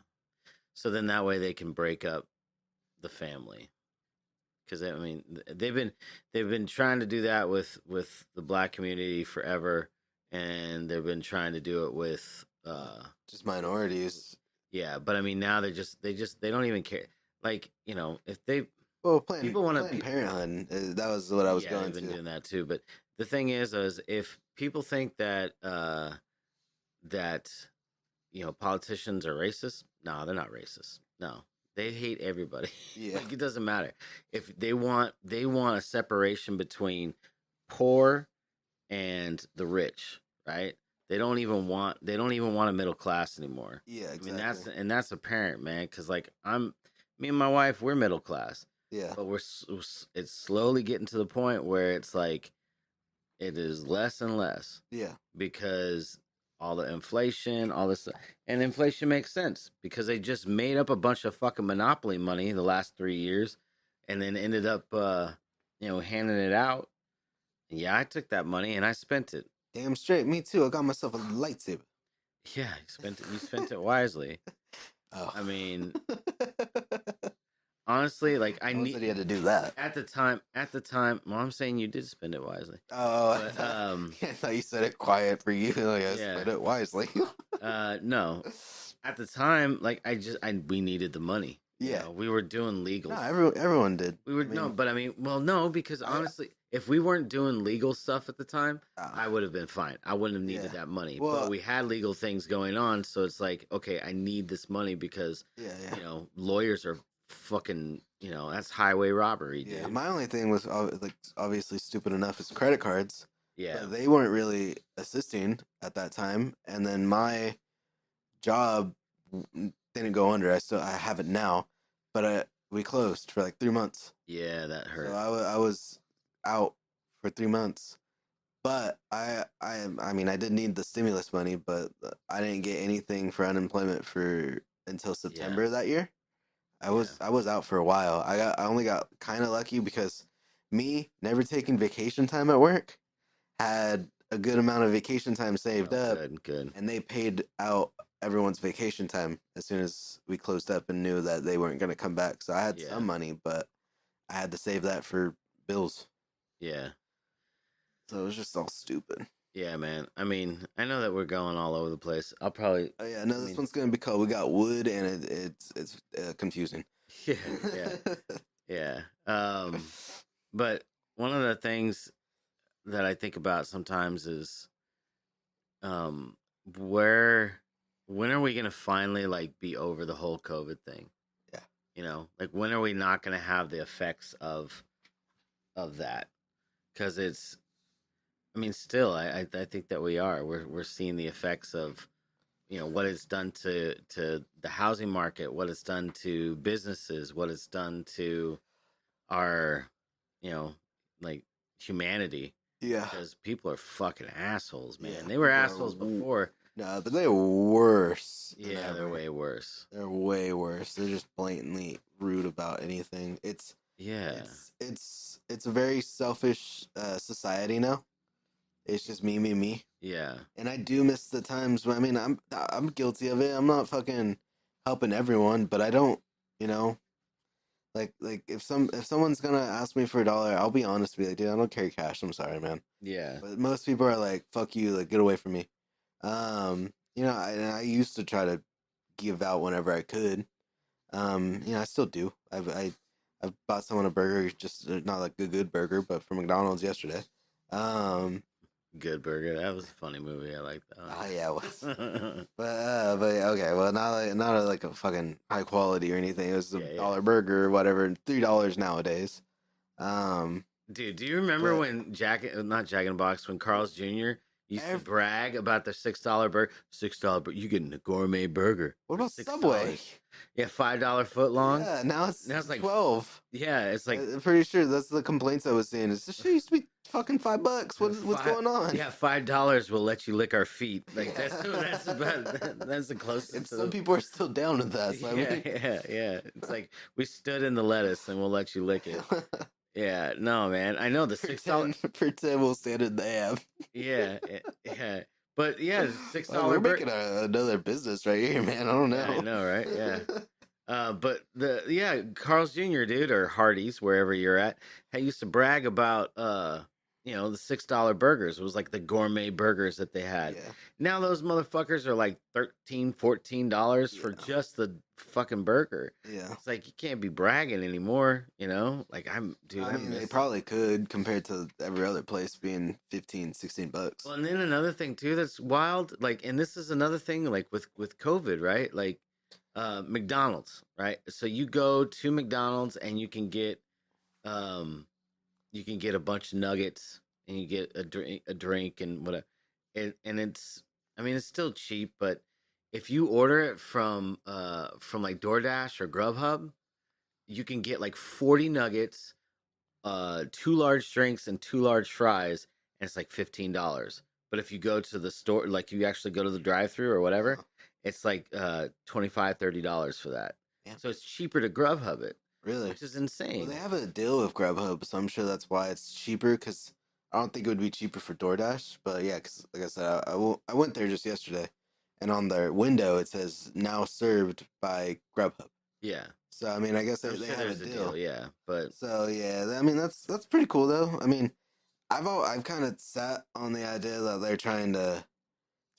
so then that way they can break up the family. Because I mean, they've been trying to do that with the black community forever, and they've been trying to do it with just minorities. yeah. But I mean, now they don't even care. Like, if they Well, people want Planned to, Parenthood. That was what I was yeah, going they've been to. doing that too. But the thing is if people think that politicians are racist, no, they're not racist. No, they hate everybody. Yeah. Like, it doesn't matter if they want a separation between poor and the rich, right? they don't even want a middle class anymore. Yeah, I mean, exactly. that's apparent, man. Because like me and my wife, we're middle class, Yeah. but it's slowly getting to the point where it's like it is less and less Yeah. because all the inflation, all this, and inflation makes sense because they just made up a bunch of fucking monopoly money the last 3 years, and then ended up, handing it out. Yeah, I took that money and I spent it. Damn straight. Me too. I got myself a lightsaber. Yeah, you spent it. You spent it wisely. Oh. I mean, honestly, like I said he had to do that. at the time. Well, I'm saying you did spend it wisely. Oh, But I thought you said it quiet for you. Like I Yeah. spent it wisely. No, at the time, like we needed the money. Yeah. We were doing legal. No, everyone did. We were no, because honestly, if we weren't doing legal stuff at the time, Ah. I would have been fine. I wouldn't have needed Yeah. that money. Well, but we had legal things going on, so it's like, okay, I need this money because yeah. lawyers are fucking, that's highway robbery, dude. Yeah, my only thing was like obviously stupid enough is credit cards. Yeah. But they weren't really assisting at that time, and then my job didn't go under. I have it now, but we closed for like 3 months. Yeah, that hurt. So I was out for 3 months, but I mean I did need the stimulus money, but I didn't get anything for unemployment until September that year. I was out for a while. I only got kind of lucky because me never taking vacation time at work had a good amount of vacation time saved up. Good. And they paid out everyone's vacation time as soon as we closed up and knew that they weren't going to come back. So I had some money, but I had to save that for bills. Yeah. So it was just all stupid. Yeah, man. I mean, I know that we're going all over the place. I'll probably. Oh yeah, no, this one's gonna be called. We got wood, and it's confusing. Yeah. But one of the things that I think about sometimes is, when are we gonna finally like be over the whole COVID thing? Yeah. Like when are we not gonna have the effects of that? Because it's. I mean, still, I think that we are. We're seeing the effects of, what it's done to the housing market, what it's done to businesses, what it's done to our, like humanity. Yeah. Because people are fucking assholes, man. Yeah, they were people are assholes before. No, but they're worse. Yeah, they're way worse. They're way worse. They're just blatantly rude about anything. It's a very selfish society now. It's just me. Yeah. And I do miss the times when, I mean, I'm guilty of it. I'm not fucking helping everyone, but I don't, like if someone's gonna ask me for $1, I'll be honest and be like, dude, I don't carry cash. I'm sorry, man. Yeah. But most people are like, fuck you, like get away from me. I used to try to give out whenever I could. I still do. I've bought someone a burger, just not like a good burger, but from McDonald's yesterday. Good Burger. That was a funny movie. I like that. Oh yeah, it was. but okay, well not like a fucking high quality or anything. It was a $1 burger or whatever, $3 nowadays. Dude, do you remember when not Jack in the Box, when Carl's Jr. used to brag about the $6 burger? $6, but you getting a gourmet burger. What about $6? Subway? Yeah, $5 foot long. Yeah, now it's like 12. Yeah, it's like I'm pretty sure that's the complaints I was seeing. This shit used to be fucking $5. What's going on? Yeah, $5 will let you lick our feet. Like that's about that's the closest. And some people are still down with that. So yeah. It's like we stood in the lettuce and we'll let you lick it. Yeah, no, man. I know the $6. Pretend we'll stand in the app. Yeah. But yeah, $6. We're making another business right here, man. I don't know. I know, right? Yeah. But Carl's Jr., dude, or Hardee's, wherever you're at, I used to brag about the $6 burgers. It was like the gourmet burgers that they had. Yeah. Now those motherfuckers are like $13, $14 for just the fucking burger. Yeah. It's like you can't be bragging anymore, Like I mean, they probably could compared to every other place being $15, $16. Well, and then another thing too that's wild, like, and this is another thing, like with COVID, right? Like McDonald's, right? So you go to McDonald's and you can get a bunch of nuggets and you get a drink and whatever. And it's I mean, it's still cheap, but if you order it from like DoorDash or Grubhub, you can get like 40 nuggets, two large drinks and two large fries, and it's like $15. But if you go to the store, like you actually go to the drive-through or whatever, it's like $25-$30 for that. Yeah. So it's cheaper to Grubhub it, Really? which is insane. Well, they have a deal with Grubhub, so I'm sure that's why it's cheaper. Because I don't think it would be cheaper for DoorDash, but yeah, because like I said, I went there just yesterday, and on their window it says now served by Grubhub. Yeah. So I mean, I guess I'm they sure have a there's deal. yeah. But So yeah, I mean that's pretty cool though. I mean, I've kind of sat on the idea that they're trying to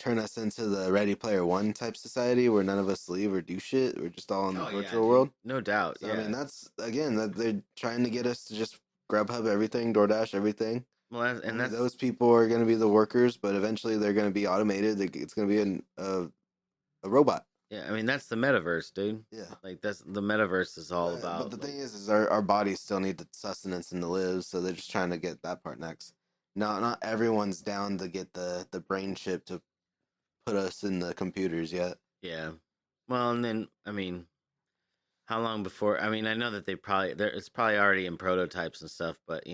turn us into the Ready Player One type society where none of us leave or do shit. We're just all in the oh yeah, virtual dude, world. no doubt. So Yeah. I mean, that's again that they're trying to get us to just Grubhub everything, DoorDash everything. Well, and Only that's those people are going to be the workers, but eventually they're going to be automated. It's going to be a robot. yeah. I mean, that's the metaverse, dude. Yeah. Like that's the metaverse is all about. But the like, thing is our bodies still need the sustenance and to live, so they're just trying to get that part next. Not everyone's down to get the brain chip to put us in the computers yet. yeah. Well, and then I mean, how long before? I mean, I know that it's probably already in prototypes and stuff, but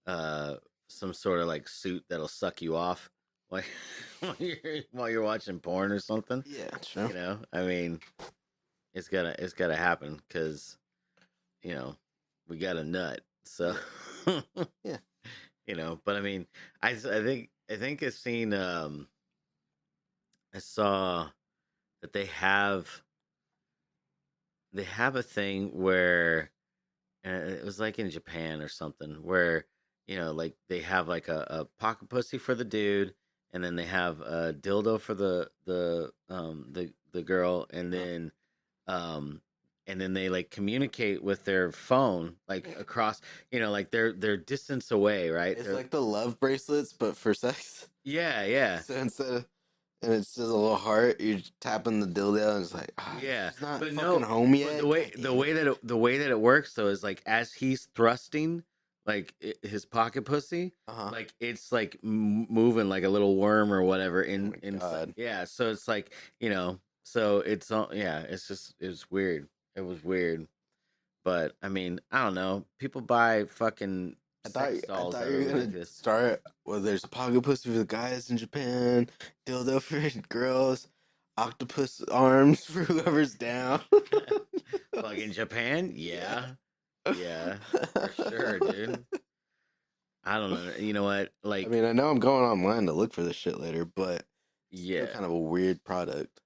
uh, some sort of like suit that'll suck you off while while you're watching porn or something. Yeah, sure. I mean, it's gotta happen because we got a nut. So Yeah. But I mean, I think I've seen I saw that they have a thing where it was like in Japan or something where like they have like a pocket pussy for the dude, and then they have a dildo for the girl, and then they like communicate with their phone like across, like they're distance away, right? It's They're, like the love bracelets, but for sex. yeah. So instead of, and it's just a little heart, you're tapping the dildo, and it's like, Yeah, it's not but fucking no, home but yet. the way that it works though is like as he's thrusting like his pocket pussy, like it's like moving like a little worm or whatever inside. God. Yeah, so it's like so it's all it was weird. It was weird, but I mean I don't know. People buy fucking sex dolls I that thought you are were gonna ridiculous. start. Well, there's a pocket pussy for the guys in Japan, dildo for girls, octopus arms for whoever's down. Fucking Japan, yeah, for sure, dude. I don't know. You know what? Like, I mean, I know I'm going online to look for this shit later, but yeah, kind of a weird product.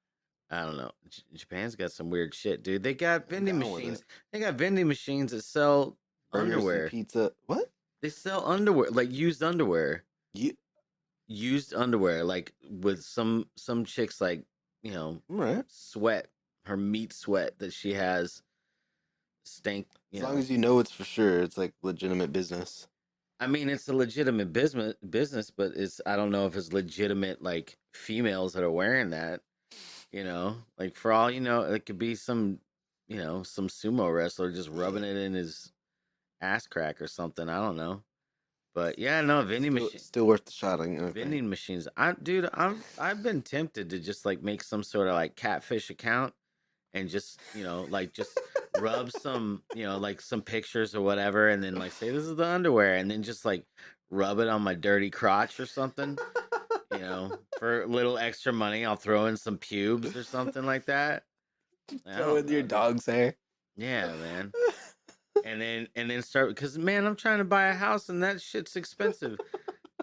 I don't know. Japan's got some weird shit, dude. They got vending down with machines. it. They got vending machines that sell Burgers and underwear. pizza. What? They sell underwear, like used underwear. You Used underwear, like with some chicks, like right? sweat, her meat sweat that she has, stank. As long as you know it's for sure, it's like legitimate business. I mean, it's a legitimate business, but I don't know if it's legitimate like females that are wearing that. Like for all it could be some some sumo wrestler just rubbing it in his ass crack or something. I don't know. But yeah, no, vending machines. Still worth the shot. Vending machines. I've been tempted to just like make some sort of like catfish account and just like just rub some like some pictures or whatever, and then like say this is the underwear, and then just like rub it on my dirty crotch or something. For a little extra money, I'll throw in some pubes or something like that. Throw in your dog's hair. Yeah, man. And then start because man, I'm trying to buy a house and that shit's expensive.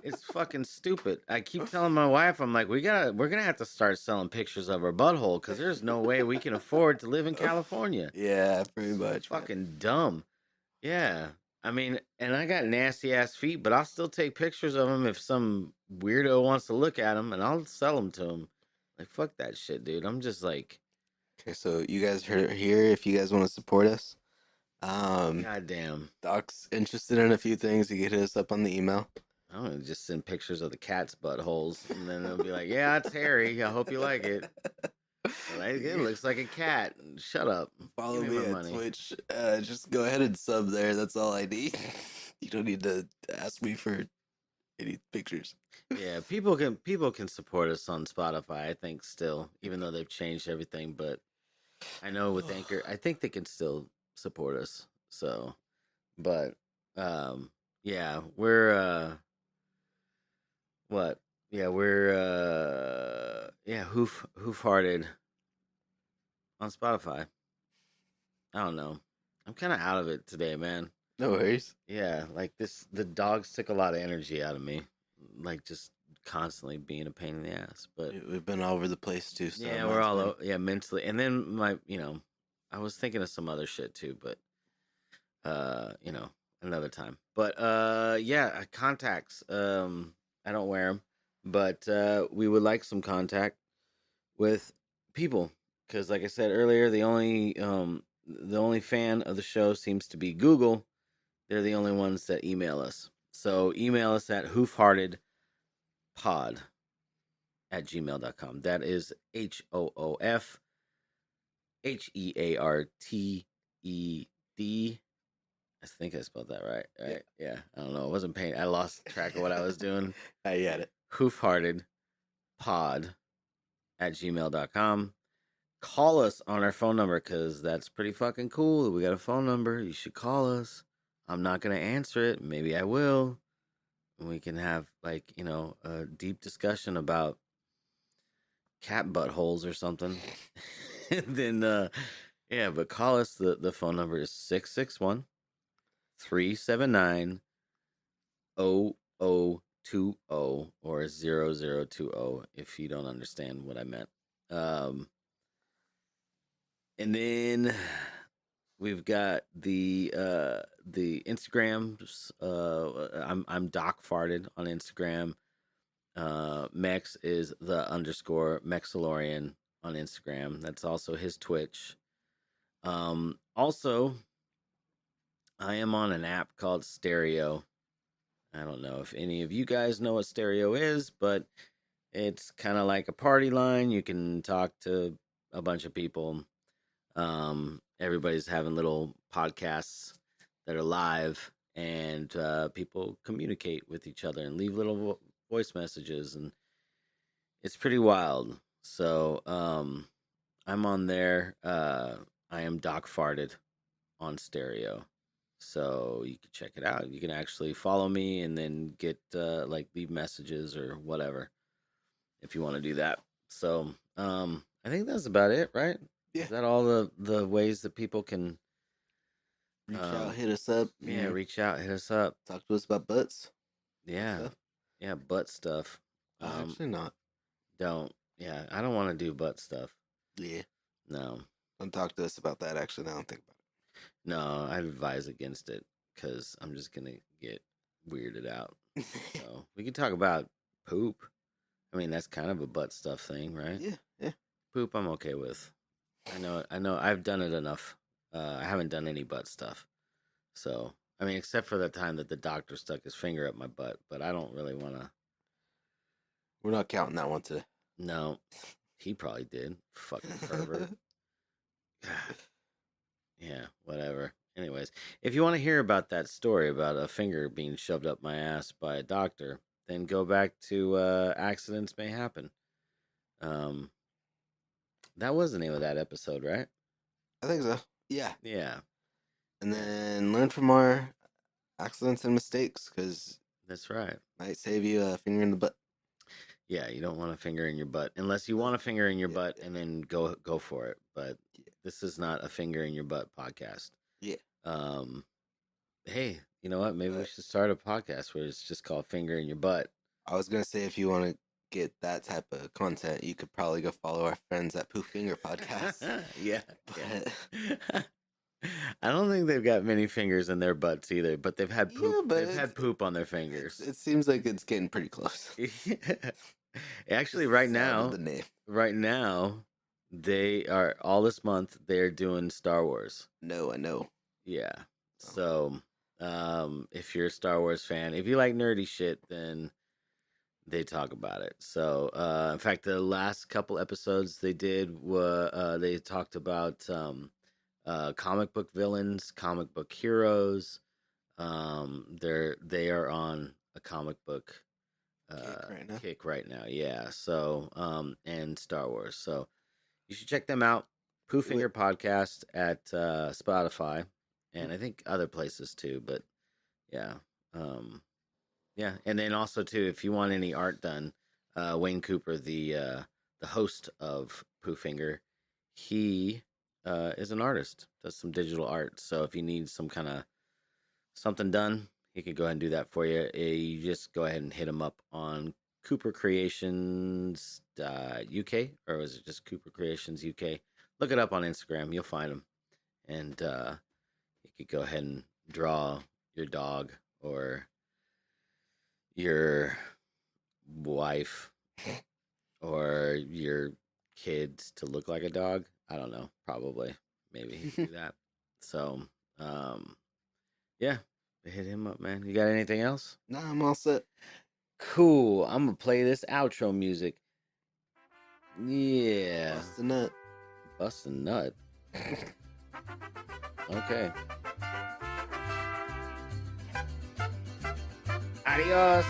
It's fucking stupid. I keep telling my wife, I'm like, we're gonna have to start selling pictures of our butthole because there's no way we can afford to live in California. Yeah, pretty much. Fucking dumb. Yeah. I mean, and I got nasty ass feet, but I'll still take pictures of them if some weirdo wants to look at them, and I'll sell them to him. Like, fuck that shit, dude. I'm just like, okay, so you guys heard it here. If you guys want to support us, goddamn. Doc's interested in a few things. You can hit us up on the email. I'm gonna just send pictures of the cat's buttholes, and then they'll be like, "Yeah, it's hairy. I hope you like it." Like, it looks like a cat. Shut up. Follow Give me my on money. Twitch. Just go ahead and sub there. That's all I need. You don't need to ask me for Any pictures? Yeah, people can support us on Spotify, I think still, even though they've changed everything, but I know with Anchor, I think they can still support us. So, but yeah, we're what? Yeah, we're yeah, hoofhearted on Spotify. I don't know. I'm kind of out of it today, man. No worries. Yeah, like the dogs took a lot of energy out of me, like just constantly being a pain in the ass. But We've been all over the place too. So yeah, we're all yeah mentally, and then I was thinking of some other shit too, but another time. But yeah, contacts. I don't wear them, but we would like some contact with people because, like I said earlier, the only fan of the show seems to be Google. They're the only ones that email us. So email us at hoofheartedpod@gmail.com. That is HOOFHEARTED. I think I spelled that right. Right? Yeah. I don't know. I wasn't paying. I lost track of what I was doing. I got it. Hoofheartedpod@gmail.com. Call us on our phone number because that's pretty fucking cool. We got a phone number. You should call us. I'm not going to answer it. Maybe I will. And we can have, like, a deep discussion about cat buttholes or something. Then, yeah, but call us. The phone number is 661 379 0020 or 0020 if you don't understand what I meant. And then we've got the Instagrams. I'm docfarted on Instagram. Mex is the _ Mexalorian on Instagram. That's also his Twitch. Also, I am on an app called Stereo. I don't know if any of you guys know what Stereo is, but it's kind of like a party line. You can talk to a bunch of people. Everybody's having little podcasts that are live, and people communicate with each other and leave little voice messages, and it's pretty wild. So I'm on there. I am docfarted on Stereo. So you can check it out. You can actually follow me and then get leave messages or whatever if you want to do that. So I think that's about it, right? Yeah. Is that all the ways that people can reach out, hit us up? Yeah, reach out, hit us up. Talk to us about butts. Yeah, yeah, butt stuff. Actually, not. Don't. Yeah, I don't want to do butt stuff. Yeah. No. Don't talk to us about that. Actually, now I don't think about it. No, I advise against it because I'm just gonna get weirded out. So we can talk about poop. I mean, that's kind of a butt stuff thing, right? Yeah, yeah. Poop, I'm okay with. I know. I've done it enough. I haven't done any butt stuff. So, I mean, except for the time that the doctor stuck his finger up my butt, but I don't really want to. We're not counting that one today. No, he probably did. Fucking pervert. Yeah, whatever. Anyways, if you want to hear about that story about a finger being shoved up my ass by a doctor, then go back to Accidents May Happen. That was the name of that episode, right? I think so. Yeah. Yeah. And then learn from our accidents and mistakes, because that's right. Might save you a finger in the butt. Yeah, you don't want a finger in your butt unless you want a finger in your butt and then go for it. But this is not a finger in your butt podcast. Yeah. Hey, you know what? Maybe we should start a podcast where it's just called Finger in Your Butt. I was gonna say, if you want to get that type of content, you could probably go follow our friends at Poof Finger Podcast. Yeah. I don't think they've got many fingers in their butts either, but they've had poop. Yeah, they've had poop on their fingers. It seems like it's getting pretty close. Actually, right now, they are all this month. They're doing Star Wars. No, I know. Yeah. So, if you're a Star Wars fan, if you like nerdy shit, then they talk about it. So, in fact, the last couple episodes they did they talked about comic book villains, comic book heroes. They are on a comic book Kick right now. Kick right now. Yeah. So and Star Wars. So you should check them out. Pooh Finger Podcast at Spotify, and I think other places too. But yeah, yeah, and then also too, if you want any art done, Wayne Cooper, the host of Pooh Finger, he is an artist, does some digital art. So if you need some kind of something done, he could go ahead and do that for you. You just go ahead and hit him up on Cooper Creations UK, or was it just Cooper Creations UK? Look it up on Instagram, you'll find him, and you could go ahead and draw your dog or your wife or your kids to look like a dog. I don't know, probably, maybe he can do that. So, yeah, hit him up, man. You got anything else? Nah, I'm all set. Cool. I'm gonna play this outro music. Yeah. Bust a nut. Bust a nut. Okay. Adios.